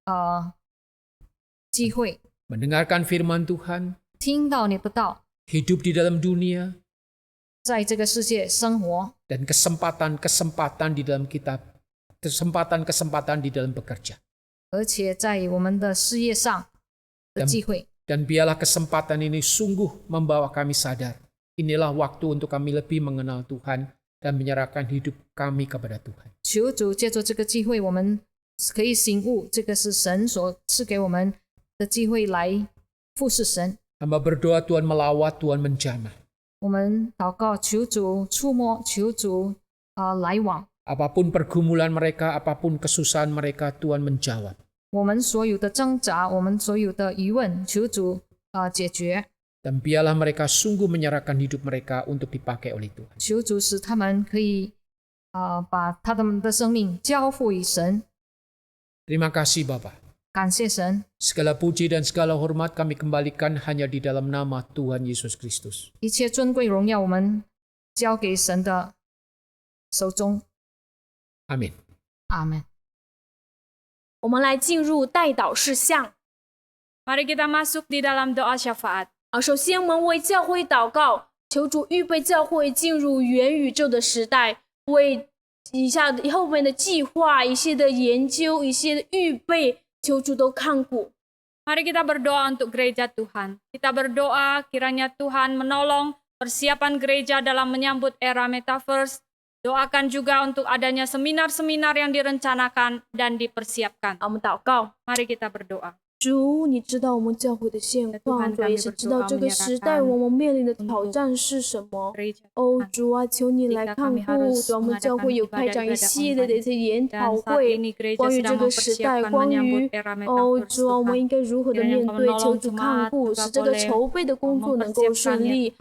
机会， Mendengarkan firman Tuhan, 听到你的道， hidup di dalam dunia, 在这个世界生活， dan kesempatan-kesempatan di dalam kitab. Kesempatan-kesempatan di dalam bekerja. 而且在我们的事业上的机会。 Dan biarlah kesempatan ini sungguh membawa kami sadar. Inilah waktu untuk kami lebih mengenal Tuhan dan menyerahkan hidup kami kepada Tuhan. 求主借助这个机会，我们可以醒悟，这个是神所赐给我们的机会来服侍神。 Hamba berdoa Tuhan melawat, Tuhan menjamah. 我们祷告，求主触摸，求主来往。 Apapun pergumulan mereka, apapun kesusahan mereka, Tuhan menjawab. 我们所有的挣扎，我们所有的疑问，求主解决。 Dan biarlah mereka sungguh menyerahkan hidup mereka untuk dipakai oleh Tuhan. 求主使他们可以把他们的生命交付于神。 Terima kasih Bapa. 感谢神， Segala puji dan segala hormat kami kembalikan hanya di dalam nama Tuhan Yesus Kristus. 一切尊贵荣耀我们交给神的手中。 Amin. 阿门。我们来进入代祷事项。 Mari kita masuk di dalam doa syafaat. 首先我们为教会祷告，求主预备教会进入元宇宙的时代，为后面的计划、一些的研究、一些的预备，求主都看顾。 Mari kita berdoa untuk gereja Tuhan. Kita berdoa kiranya Tuhan menolong persiapan gereja dalam menyambut era metaverse, Doakan juga untuk adanya seminar-seminar yang direncanakan dan dipersiapkan. 我们祷告。 Mari kita berdoa. 主，你知道我们教会的现况，主也是知道这个时代我们面临的挑战是什么。哦，主啊，求你来看顾，主，我们教会有开展一系列的一些研讨会，关于这个时代，关于主啊，我们应该如何的面对，求主看顾，使这个筹备的工作能够顺利。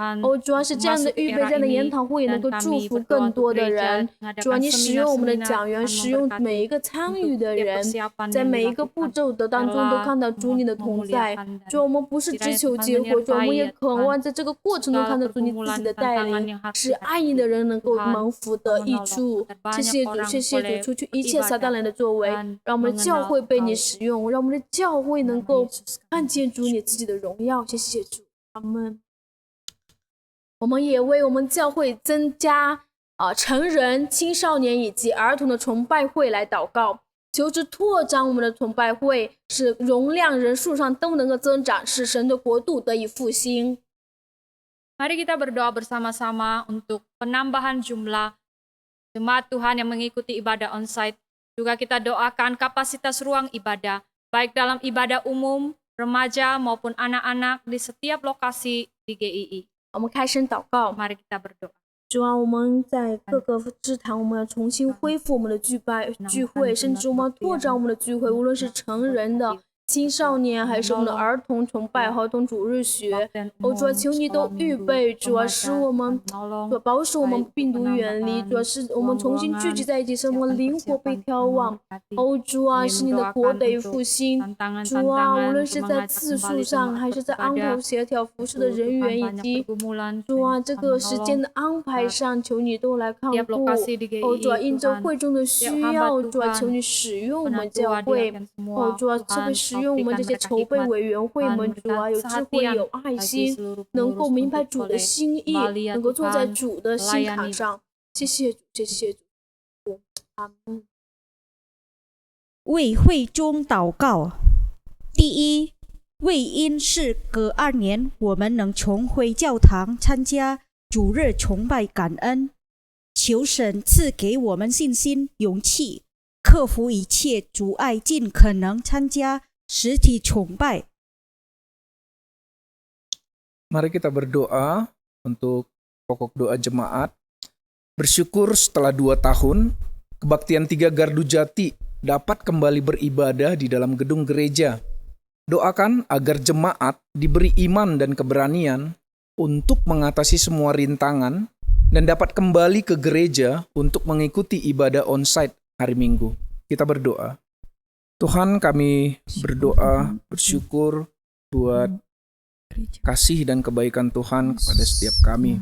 主啊，是这样的预备，这样的研讨会能够祝福更多的人。主啊，你使用我们的讲员，使用每一个参与的人，在每一个步骤的当中都看到主你的同在。主，我们不是只求结果，主，我们也渴望在这个过程中看到主你自己的带领，使爱你的人能够蒙福得益处。谢谢主，谢谢主，除去一切撒旦人的作为，让我们的教会被你使用，让我们的教会能够看见主你自己的荣耀。谢谢主，阿们。我们也为我们教会增加成人、青少年以及儿童的崇拜会来祷告。求主拓展我们的崇拜会，使容量、人数上都能够增长，使神的国度得以复兴。 Mari kita berdoa bersama-sama untuk penambahan jumlah jemaat Tuhan yang mengikuti ibadah onsite. Juga kita doakan kapasitas ruang ibadah, baik dalam ibadah umum, remaja maupun anak-anak di setiap lokasi di GII. 我们开声祷告。 Mari kita berdoa. 主啊，我们在各个支堂，我们要重新恢复我们的聚会，甚至我们要拓展我们的聚会，无论是成人的、青少年，还是我们的儿童崇拜、儿童主日学。主啊，求你都预备，主啊，使我们保守我们病毒远离，主啊，使我们重新聚集在一起，使我们灵活被眺望。主啊，使你的国得复兴。主啊，无论是在次数上，还是在安排协调服侍的人员，以及主啊这个时间的安排上，求你都来看顾。主啊，因着会众的需要，主啊，求你使用我们教会。主啊，特别使用我们这些筹备委员会们，主啊，有智慧有爱心，能够明白主的心意，能够坐在主的心坎上。谢谢主，谢谢主，阿门。为会中祷告。第一，为因是隔2年我们能重回教堂参加主日崇拜感恩，求神赐给我们信心、勇气，克服一切阻碍，尽可能参加实体崇拜。 Mari kita berdoa untuk pokok doa jemaat. Bersyukur setelah 2 tahun, kebaktian 3 Gardu Jati dapat kembali beribadah di dalam gedung gereja. Doakan agar jemaat diberi iman dan keberanian untuk mengatasi semua rintangan dan dapat kembali ke gereja untuk mengikuti ibadah onsite hari Minggu. Kita berdoa. Tuhan, kami berdoa, bersyukur buat kasih dan kebaikan Tuhan kepada setiap kami.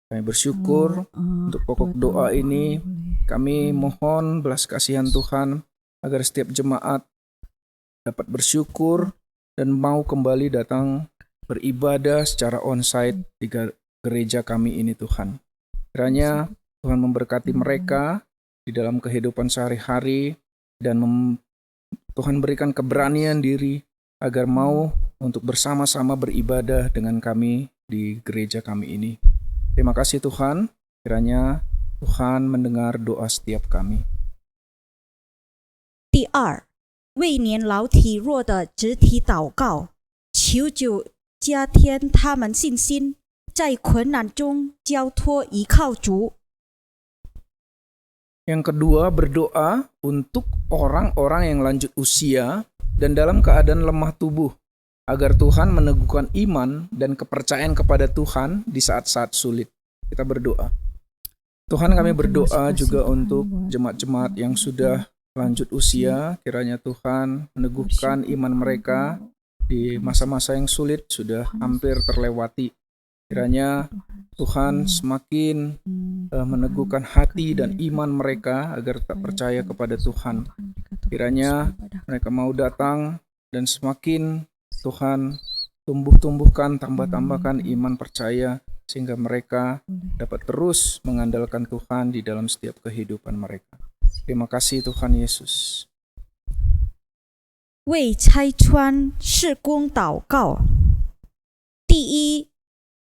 Kami bersyukur untuk pokok doa ini. Kami mohon belas kasihan Tuhan agar setiap jemaat dapat bersyukur dan mau kembali datang beribadah secara onsite di gereja kami ini, Tuhan. Kiranya Tuhan memberkati mereka di dalam kehidupan sehari-hari dan Tuhan berikan keberanian diri agar mau untuk bersama-sama beribadah dengan kami di gereja kami ini. Terima kasih Tuhan, kiranya Tuhan mendengar doa setiap kami. 第二，为年老体弱的肢体祷告，求主加添他们信心，在困难中交托依靠主。 Yang kedua, berdoa untuk orang-orang yang lanjut usia dan dalam keadaan lemah tubuh, agar Tuhan meneguhkan iman dan kepercayaan kepada Tuhan di saat-saat sulit. Kita berdoa. Tuhan, kami berdoa juga untuk jemaat-jemaat yang sudah lanjut usia. Kiranya Tuhan meneguhkan iman mereka di masa-masa yang sulit sudah hampir terlewati. Kiranya Tuhan semakin meneguhkan hati dan iman mereka agar tak percaya kepada Tuhan. Kiranya mereka mau datang dan semakin Tuhan tumbuh-tumbuhkan, tambah-tambahkan iman percaya sehingga mereka dapat terus mengandalkan Tuhan di dalam setiap kehidupan mereka. Terima kasih Tuhan Yesus. 为拆穿事工祷告。第一，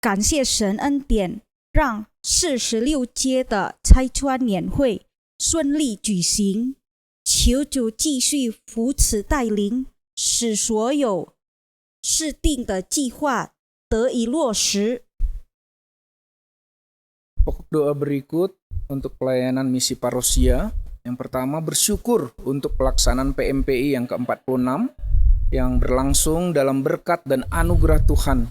感谢神恩典，让46阶的拆穿年会顺利举行。求主继续扶持带领，使所有制定的计划得以落实。 Pokok doa berikut untuk pelayanan misi parosia. Yang pertama, bersyukur untuk pelaksanaan PMPI yang ke-46 yang berlangsung dalam berkat dan anugerah Tuhan.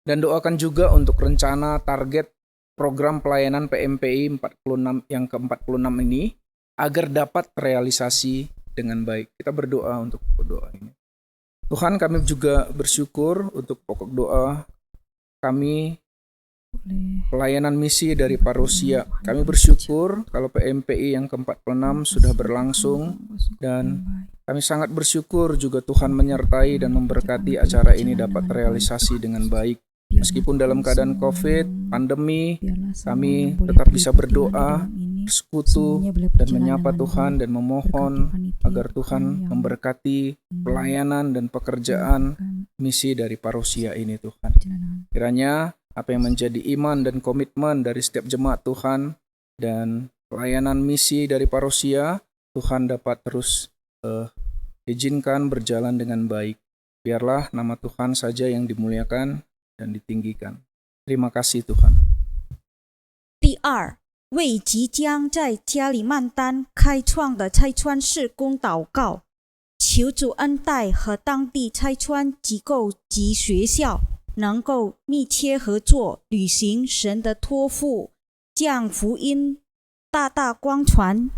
Dan doakan juga untuk rencana target program pelayanan PMPI 46 yang ke-46 ini agar dapat terrealisasi dengan baik. Kita berdoa untuk pokok doa ini. Tuhan, kami juga bersyukur untuk pokok doa kami pelayanan misi dari parosia. Kami bersyukur kalau PMPI yang ke-46 sudah berlangsung dan kami sangat bersyukur juga Tuhan menyertai dan memberkati acara ini dapat terrealisasi dengan baik. Meskipun dalam keadaan COVID, pandemi, kami tetap bisa berdoa, bersekutu, dan menyapa Tuhan dan memohon agar Tuhan memberkati pelayanan dan pekerjaan misi dari parosia ini, Tuhan. Kiranya apa yang menjadi iman dan komitmen dari setiap jemaat Tuhan dan pelayanan misi dari parosia, Tuhan dapat terus izinkan berjalan dengan baik. Biarlah nama Tuhan saja yang dimuliakan dan ditinggikan. Terima kasih Tuhan. 第二，为即将在加里曼丹开创的拆穿事工祷告，求主恩待和当地拆穿机构及学校能够密切合作，履行神的托付，将福音大大光传。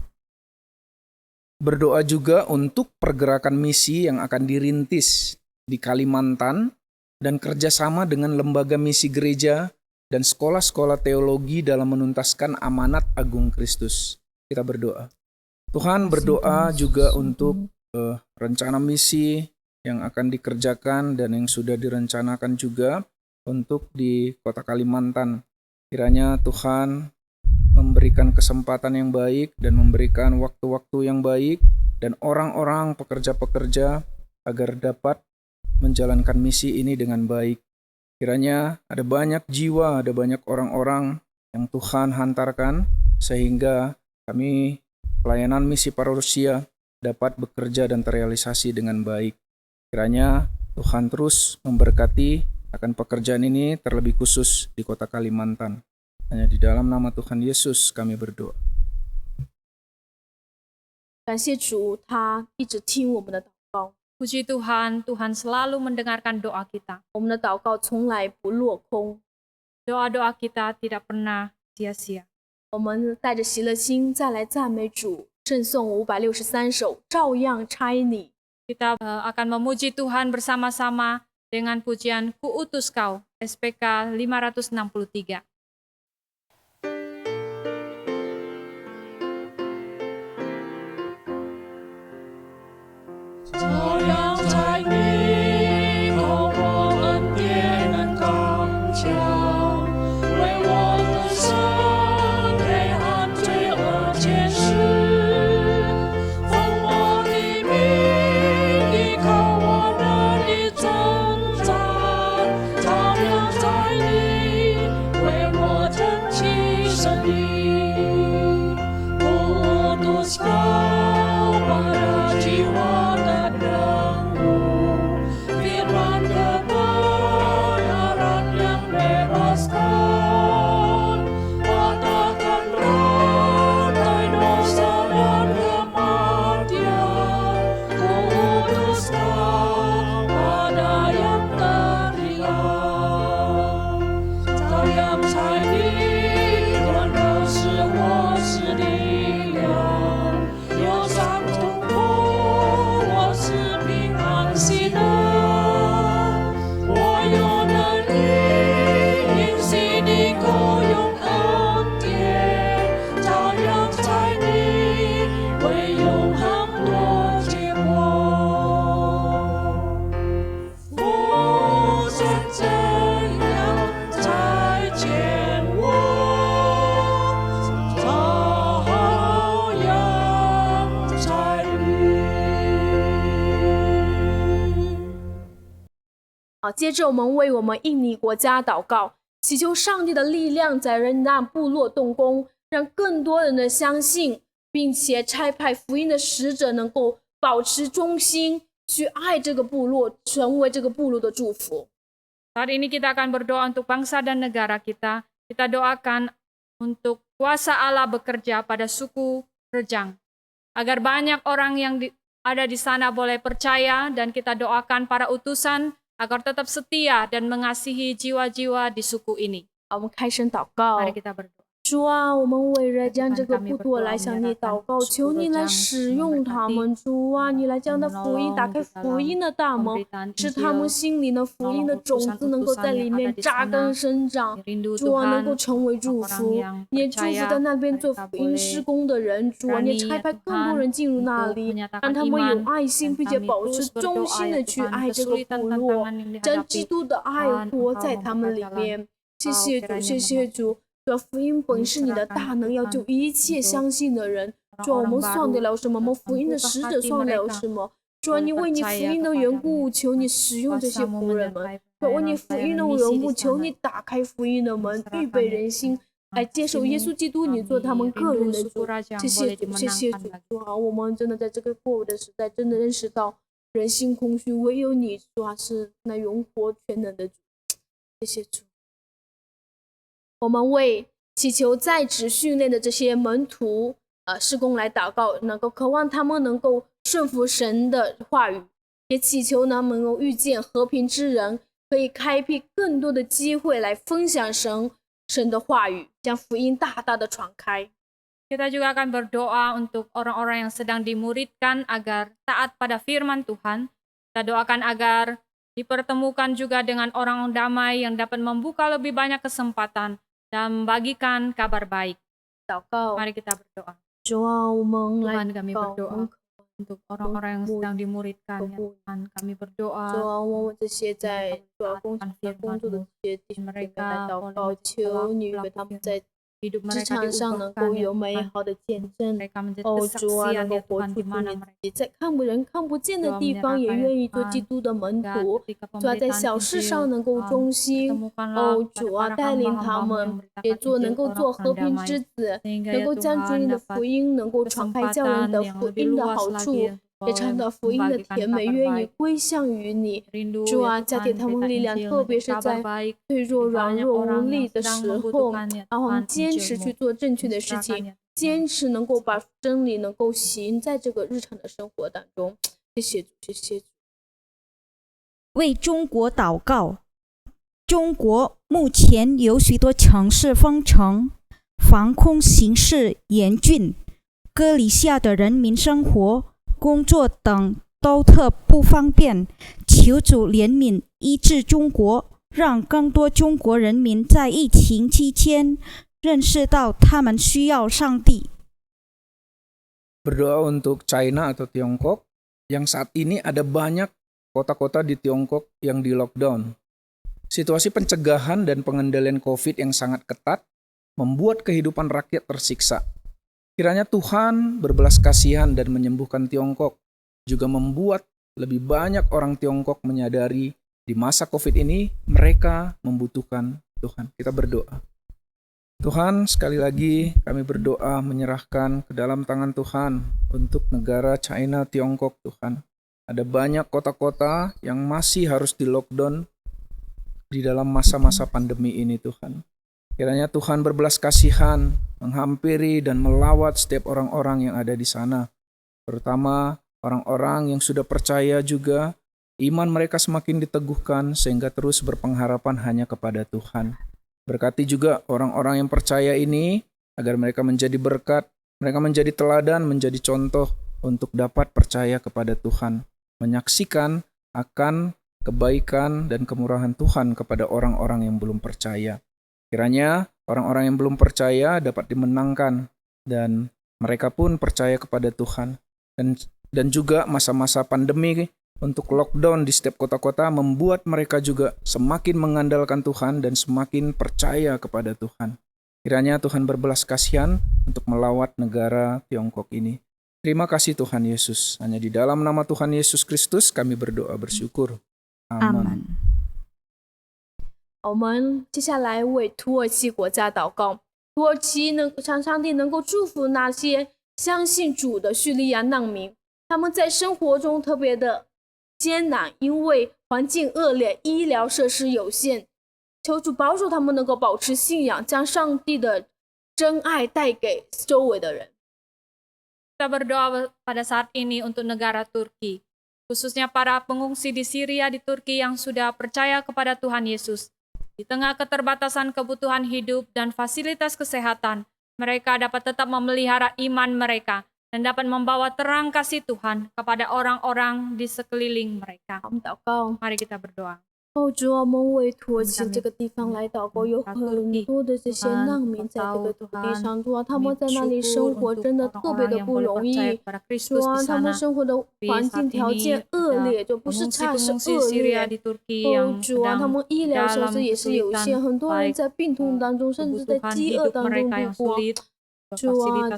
Berdoa juga untuk pergerakan misi yang akan dirintis di Kalimantan dan kerjasama dengan lembaga misi gereja dan sekolah-sekolah teologi dalam menuntaskan amanat agung Kristus. Kita berdoa. Tuhan, berdoa juga untuk rencana misi yang akan dikerjakan dan yang sudah direncanakan juga untuk di kota Kalimantan. Kiranya Tuhan memberikan kesempatan yang baik dan memberikan waktu-waktu yang baik dan orang-orang pekerja-pekerja agar dapat menjalankan misi ini dengan baik. Kiranya ada banyak jiwa, ada banyak orang-orang yang Tuhan hantarkan sehingga kami pelayanan misi parosia dapat bekerja dan terrealisasi dengan baik. Kiranya Tuhan terus memberkati akan pekerjaan ini terlebih khusus di kota Kalimantan. Hanya di dalam nama Tuhan Yesus kami berdoa. 感谢主，他一直听我们的祷告， Puji Tuhan, Tuhan selalu mendengarkan doa kita. 我们的祷告从来不落空。 Doa-doa kita tidak pernah sia-sia. 我们带着喜乐心再来赞美主，圣颂563首，照样差你。 Kita akan memuji Tuhan bersama-sama dengan pujian Ku Utus Kau, SPK 563. 照样在你口我恩典能刚强，为我的生黑暗罪恶解释，奉我的名依靠我人的征战，照样在你为我撑起生命，我多少pada jiwa dan rambut, firman kebenaran yang bebaskan, patahkan rantai dosa dan kematian, Ku utus Kau pada yang terhilang，照样在你温柔使我是力量。 忧伤痛苦，我是平安喜乐。我有能力因信你够用恩典，照样在你为永恒多结果。无论怎样再见我，照样。 好，接着我们为我们印尼国家祷告，祈求上帝的力量在人那部落动工，让更多人的相信，并且差派福音的使者能够保持忠心，去爱这个部落，成为这个部落的祝福。 Saat ini kita akan berdoa untuk bangsa dan negara kita. Kita doakan untuk kuasa Allah bekerja pada suku Rejang. Agar banyak orang yang ada di sana boleh percaya, dan kita doakan para utusan agar tetap setia dan mengasihi jiwa-jiwa di suku ini. 好，我们开声祷告。 Mari kita berdoa. 主啊，我们为了将这个部落来向你祷告，求你来使用他们。主啊，你来将那福音打开福音的大门，使他们心里的福音的种子能够在里面扎根生长。主啊，能够成为祝福。你也祝福在那边做福音施工的人。主啊，你也差派更多人进入那里，让他们有爱心，并且保持忠心的去爱这个部落，将基督的爱活在他们里面。谢谢主，谢谢主。 主，福音本是你的大能，要救一切相信的人。主，我们算得了什么？我们福音的使者算得了什么？主，你为你福音的缘故，求你使用这些仆人们；主，为你福音的缘故，求你打开福音的门，预备人心来接受耶稣基督，你做他们个人的主。谢谢主，谢谢主。主啊，我们真的在这个过午的时代，真的认识到人心空虚，唯有你，主啊，是那永活全能的主。谢谢主。 我们为祈求在职训练的这些门徒事工来祷告，能够渴望他们能够顺服神的话语，也祈求他们能够遇见和平之人，可以开辟更多的机会来分享神的话语，将福音大大的传开。 Kita juga akan berdoa untuk orang-orang yang sedang dimuridkan agar taat pada firman Tuhan. Kita doakan agar dipertemukan juga dengan orang damai yang dapat membuka lebih banyak kesempatan dan membagikan kabar baik. 祷告， Mari kita berdoa. 主啊，我们来 Tuhan, kami 祷告， berdoa untuk orang-orang yang sedang dimuridkan. Ya Tuhan, kami 主 berdoa 啊，我这些在主啊工作的这些弟兄姐妹来祷告，求你给他们在 hidup 职 mereka 场上能够 diubahkan, ya 有美 Tuhan. 好的见证。 Mereka menjadi 哦，主啊，能 kesaksian 够 ya 活 Tuhan 出 di 你 mana 自 mereka 己，在人看不见的地方，也愿意做基督的门徒。 主啊，在小事上能够忠心。哦，主啊，带领他们，也能够做和平之子，能够将主你的福音能够传开，叫人得福音的好处，也尝到福音的甜美，愿意归向于你。主啊，加给他们力量，特别是在脆弱、软弱、无力的时候，让我们坚持去做正确的事情，坚持能够把真理能够行在这个日常的生活当中。谢谢主，谢谢主。 为中国祷告。中国目前有许多城市封城，防控形势严峻，隔离下的人民生活、工作等都特不方便。求主怜悯医治中国，让更多中国人民在疫情期间认识到他们需要上帝。 Berdoa untuk China atau Tiongkok yang saat ini ada banyak kota-kota di Tiongkok yang di lockdown. Situasi pencegahan dan pengendalian COVID yang sangat ketat membuat kehidupan rakyat tersiksa. Kiranya Tuhan berbelas kasihan dan menyembuhkan Tiongkok, juga membuat lebih banyak orang Tiongkok menyadari di masa COVID ini mereka membutuhkan Tuhan. Kita berdoa. Tuhan, sekali lagi kami berdoa menyerahkan ke dalam tangan Tuhan untuk negara China, Tiongkok, Tuhan. Ada banyak kota-kota yang masih harus di lockdown di dalam masa-masa pandemi ini, Tuhan. Kiranya Tuhan berbelas kasihan, menghampiri dan melawat setiap orang-orang yang ada di sana. Terutama orang-orang yang sudah percaya juga, iman mereka semakin diteguhkan sehingga terus berpengharapan hanya kepada Tuhan. Berkati juga orang-orang yang percaya ini, agar mereka menjadi berkat, mereka menjadi teladan, menjadi contoh untuk dapat percaya kepada Tuhan. Menyaksikan akan kebaikan dan kemurahan Tuhan kepada orang-orang yang belum percaya. Kiranya orang-orang yang belum percaya dapat dimenangkan dan mereka pun percaya kepada Tuhan. Dan juga masa-masa pandemi untuk lockdown di setiap kota-kota membuat mereka juga semakin mengandalkan Tuhan dan semakin percaya kepada Tuhan. Kiranya Tuhan berbelas kasihan untuk melawat negara Tiongkok ini. Terima kasih Tuhan Yesus. Hanya di dalam nama Tuhan Yesus Kristus kami berdoa bersyukur. 阿门。我们接下来为土耳其国家祷告。土耳其上帝能够祝福那些相信主的叙利亚难民，他们在生活中特别的艰难，因为环境恶劣，医疗设施有限。求主保守他们能够保持信仰，将上帝的真爱带给周围的人。 Kita berdoa pada saat ini untuk negara Turki, khususnya para pengungsi di Syria di Turki yang sudah percaya kepada Tuhan Yesus. Di tengah keterbatasan kebutuhan hidup dan fasilitas kesehatan, mereka dapat tetap memelihara iman mereka dan dapat membawa terang kasih Tuhan kepada orang-orang di sekeliling mereka. 我们祷告。 Mari kita berdoa. 主啊，我们为土耳其这个地方来祷告，有很多的这些难民在这个土地上，主啊，他们在那里生活真的特别的不容易。主啊，他们生活的环境条件恶劣，就不是差，是恶劣。主啊，他们医疗设施也是有限，很多人在病痛当中，甚至在饥饿当中度过。主啊，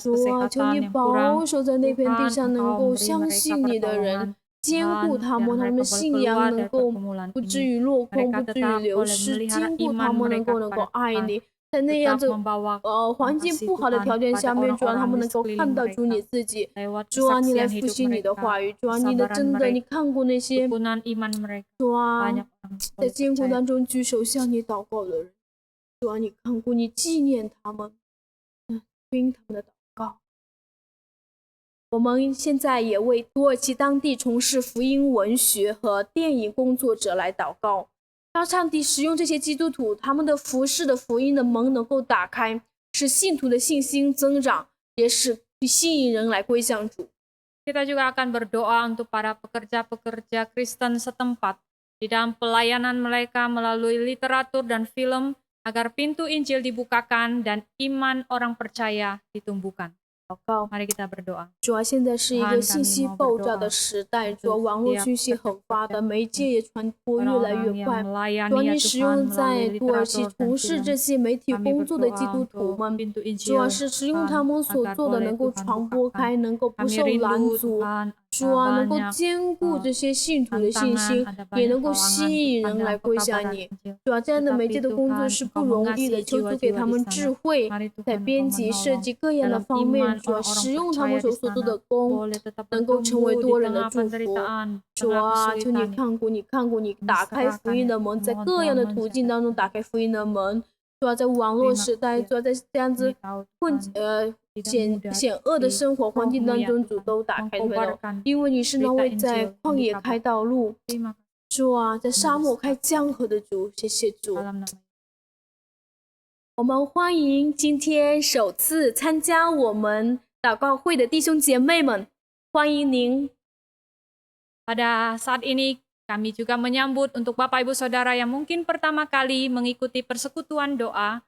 求你保守在那片地上能够相信你的人。 坚固他们，他们的信仰能够不至于落空，不至于流失。坚固他们能够爱你，在那样子环境不好的条件下面，主啊，他们能够看到主你自己。主啊，你来复兴你的话语。主啊，你的真的，你看过那些主啊，在艰苦当中举手向你祷告的人。主啊，你看过，你纪念他们，听他们的祷告。 我们现在也为土耳其当地从事福音文学和电影工作者来祷告，让上帝使用这些基督徒，他们的服事的福音的门能够打开，使信徒的信心增长，也使吸引人来归向主。 Kita juga akan berdoa untuk para pekerja-pekerja Kristen setempat di dalam pelayanan mereka melalui literatur dan film agar pintu Injil dibukakan dan iman orang percaya ditumbuhkan. 祷告， Mari kita berdoa. 主啊，现在是一个信息爆炸的时代，主啊，网络讯息很发达，媒介也传播越来越快。主啊，你使用在土耳其从事这些媒体工作的基督徒们，主啊，是使用他们所做的能够传播开，能够不受拦阻。主啊，能够兼顾这些信徒的信心，也能够吸引人来归向你。主啊，这样的媒介的工作是不容易的，求主给他们智慧，在编辑、设计各样的方面，主啊，使用他们所做的工，能够成为多人的祝福。主啊，求你看顾，你看顾，你打开福音的门，在各样的途径当中打开福音的门。主啊，在网络时代，主啊，在这样子险恶的生活环境当中，主都打开门，因为你是那位在旷野开道路，主啊，在沙漠开江河的主，谢谢主。我们欢迎今天首次参加我们祷告会的弟兄姐妹们，欢迎您。 Pada saat ini kami juga menyambut untuk Bapak Ibu Saudara yang mungkin pertama kali mengikuti persekutuan doa.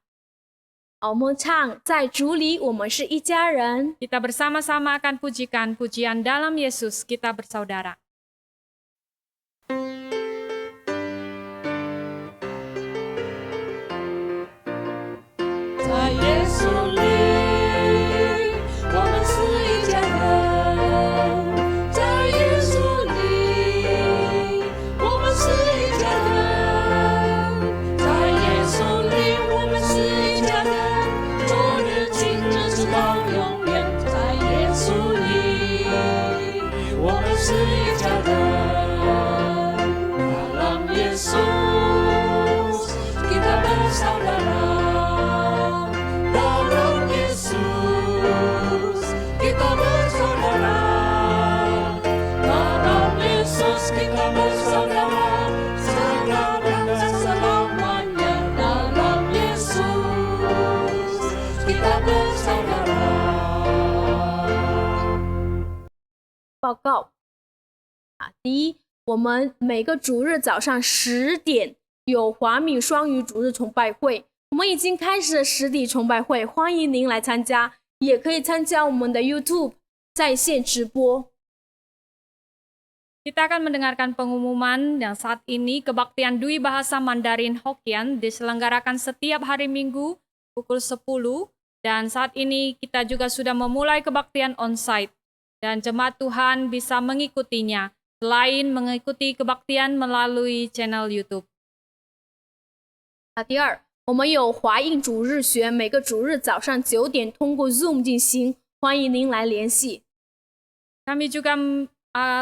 我们唱在主里我们是一家人。 Kita bersama-sama akan pujikan pujian dalam Yesus kita bersaudara. 在耶稣里，我们是一家人。在耶稣里，我们是一家人。在耶稣里，我们是一家人。昨日、今日，直到永远。在耶稣里，我们是一家人。Dalam Yesus, kita bersaudara. Kita 报告第一，我们每个主日早上10点有华敏双语主日崇拜会，我们已经开始了实体崇拜会，欢迎您来参加，也可以参加我们的 YouTube 在线直播。 Kita akan mendengarkan pengumuman yang saat ini kebaktian Dwi Bahasa Mandarin Hokkien diselenggarakan setiap hari Minggu pukul 10 dan saat ini kita juga sudah memulai kebaktian onsite dan jemaat Tuhan bisa mengikutinya selain mengikuti kebaktian melalui channel YouTube. 第二，我们有华映主日学，每个主日早上9点通过 Zoom 进行，欢迎您来联系。 Kami juga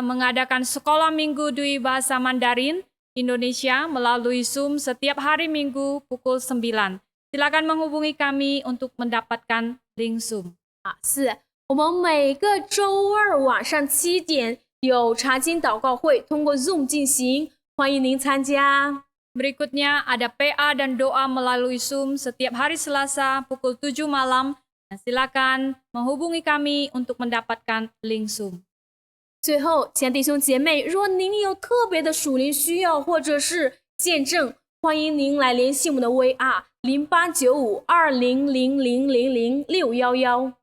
mengadakan sekolah minggu Dwi Bahasa Mandarin Indonesia melalui Zoom setiap hari Minggu pukul 9. Silakan menghubungi kami untuk mendapatkan link Zoom. 4. 我们每个周二晚上7点有查经祷告会，通过 Zoom 进行，欢迎您参加。 Berikutnya ada PA dan doa melalui Zoom setiap hari Selasa pukul 7 malam. Dan silakan menghubungi kami untuk mendapatkan link Zoom. 最后，亲爱的弟兄姐妹，若您有特别的属灵需要或者是见证，欢迎您来联系我们的 VR 089520000611。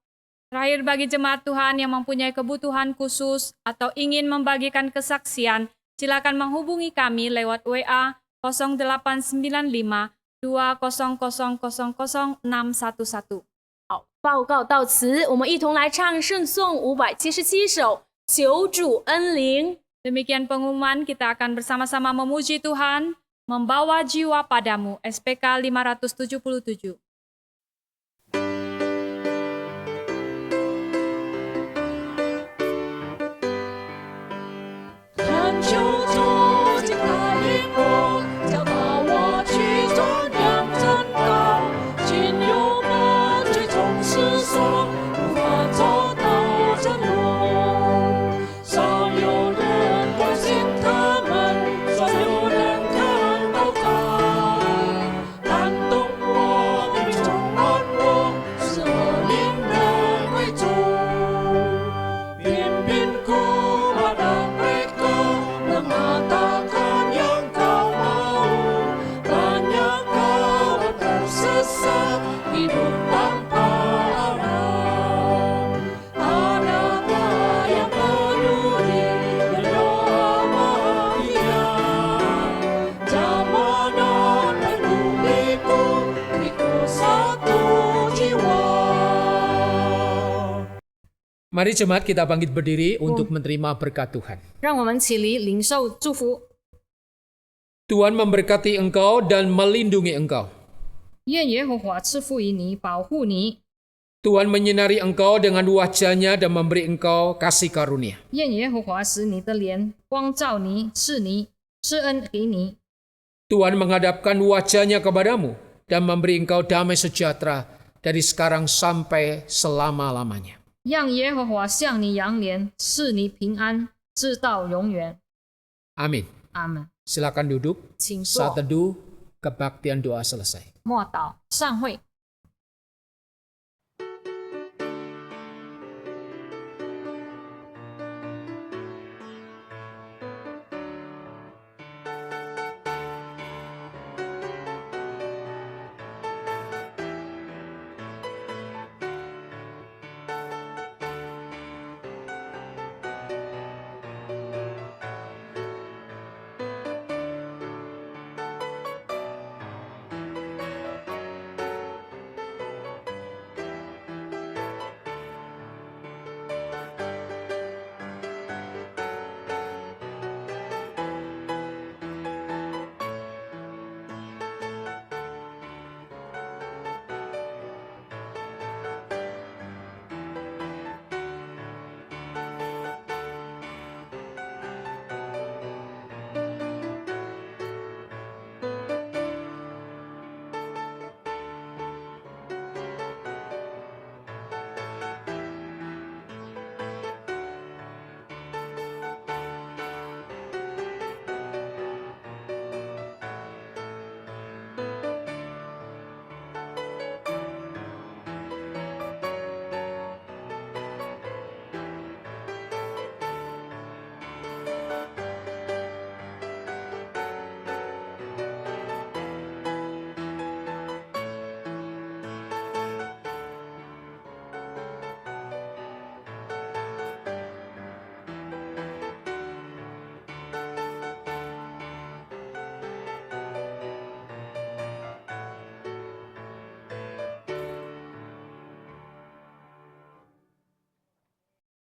Terakhir bagi jemaat Tuhan yang mempunyai kebutuhan khusus atau ingin membagikan kesaksian, silakan menghubungi kami lewat WA 0895 20000611。 好，报告到此，我们一同来唱圣颂577首，求主恩临。 Demikian pengumuman, kita akan bersama-sama memuji Tuhan, membawa jiwa padamu, SPK 577. 恳求主进来领我，教导我去做良真道。今有梦最终是说，无法走到正路。少有人关心他们，少有人看祷告。感动我，并充满我，是我灵的贵重。Pimpin ku pada mereka mengatakan yang kau mau. Banyak kawan tersesat hidup tanpa arah. Adakah yang peduli berdoa bahagia? Jamanan peduliku, beriku satu jiwa. Mari jemaat kita bangkit berdiri untuk menerima berkat Tuhan. 让我们起立领受祝福。 Tuhan memberkati engkau dan melindungi engkau. 愿耶和华赐福于你，保护你； Tuhan menyinari engkau dengan wajahnya dan memberi engkau kasih karunia. 愿耶和华使你的脸光照你，赐恩给你； Tuhan menghadapkan wajahnya kepadamu dan memberi engkau damai sejahtera dari sekarang sampai selama-lamanya. 让耶和华向你扬脸，赐你平安，直到永远。 Amin. 阿门。 Silakan duduk. 请 Saat 坐， teduh, kebaktian doa selesai. 默祷，散会。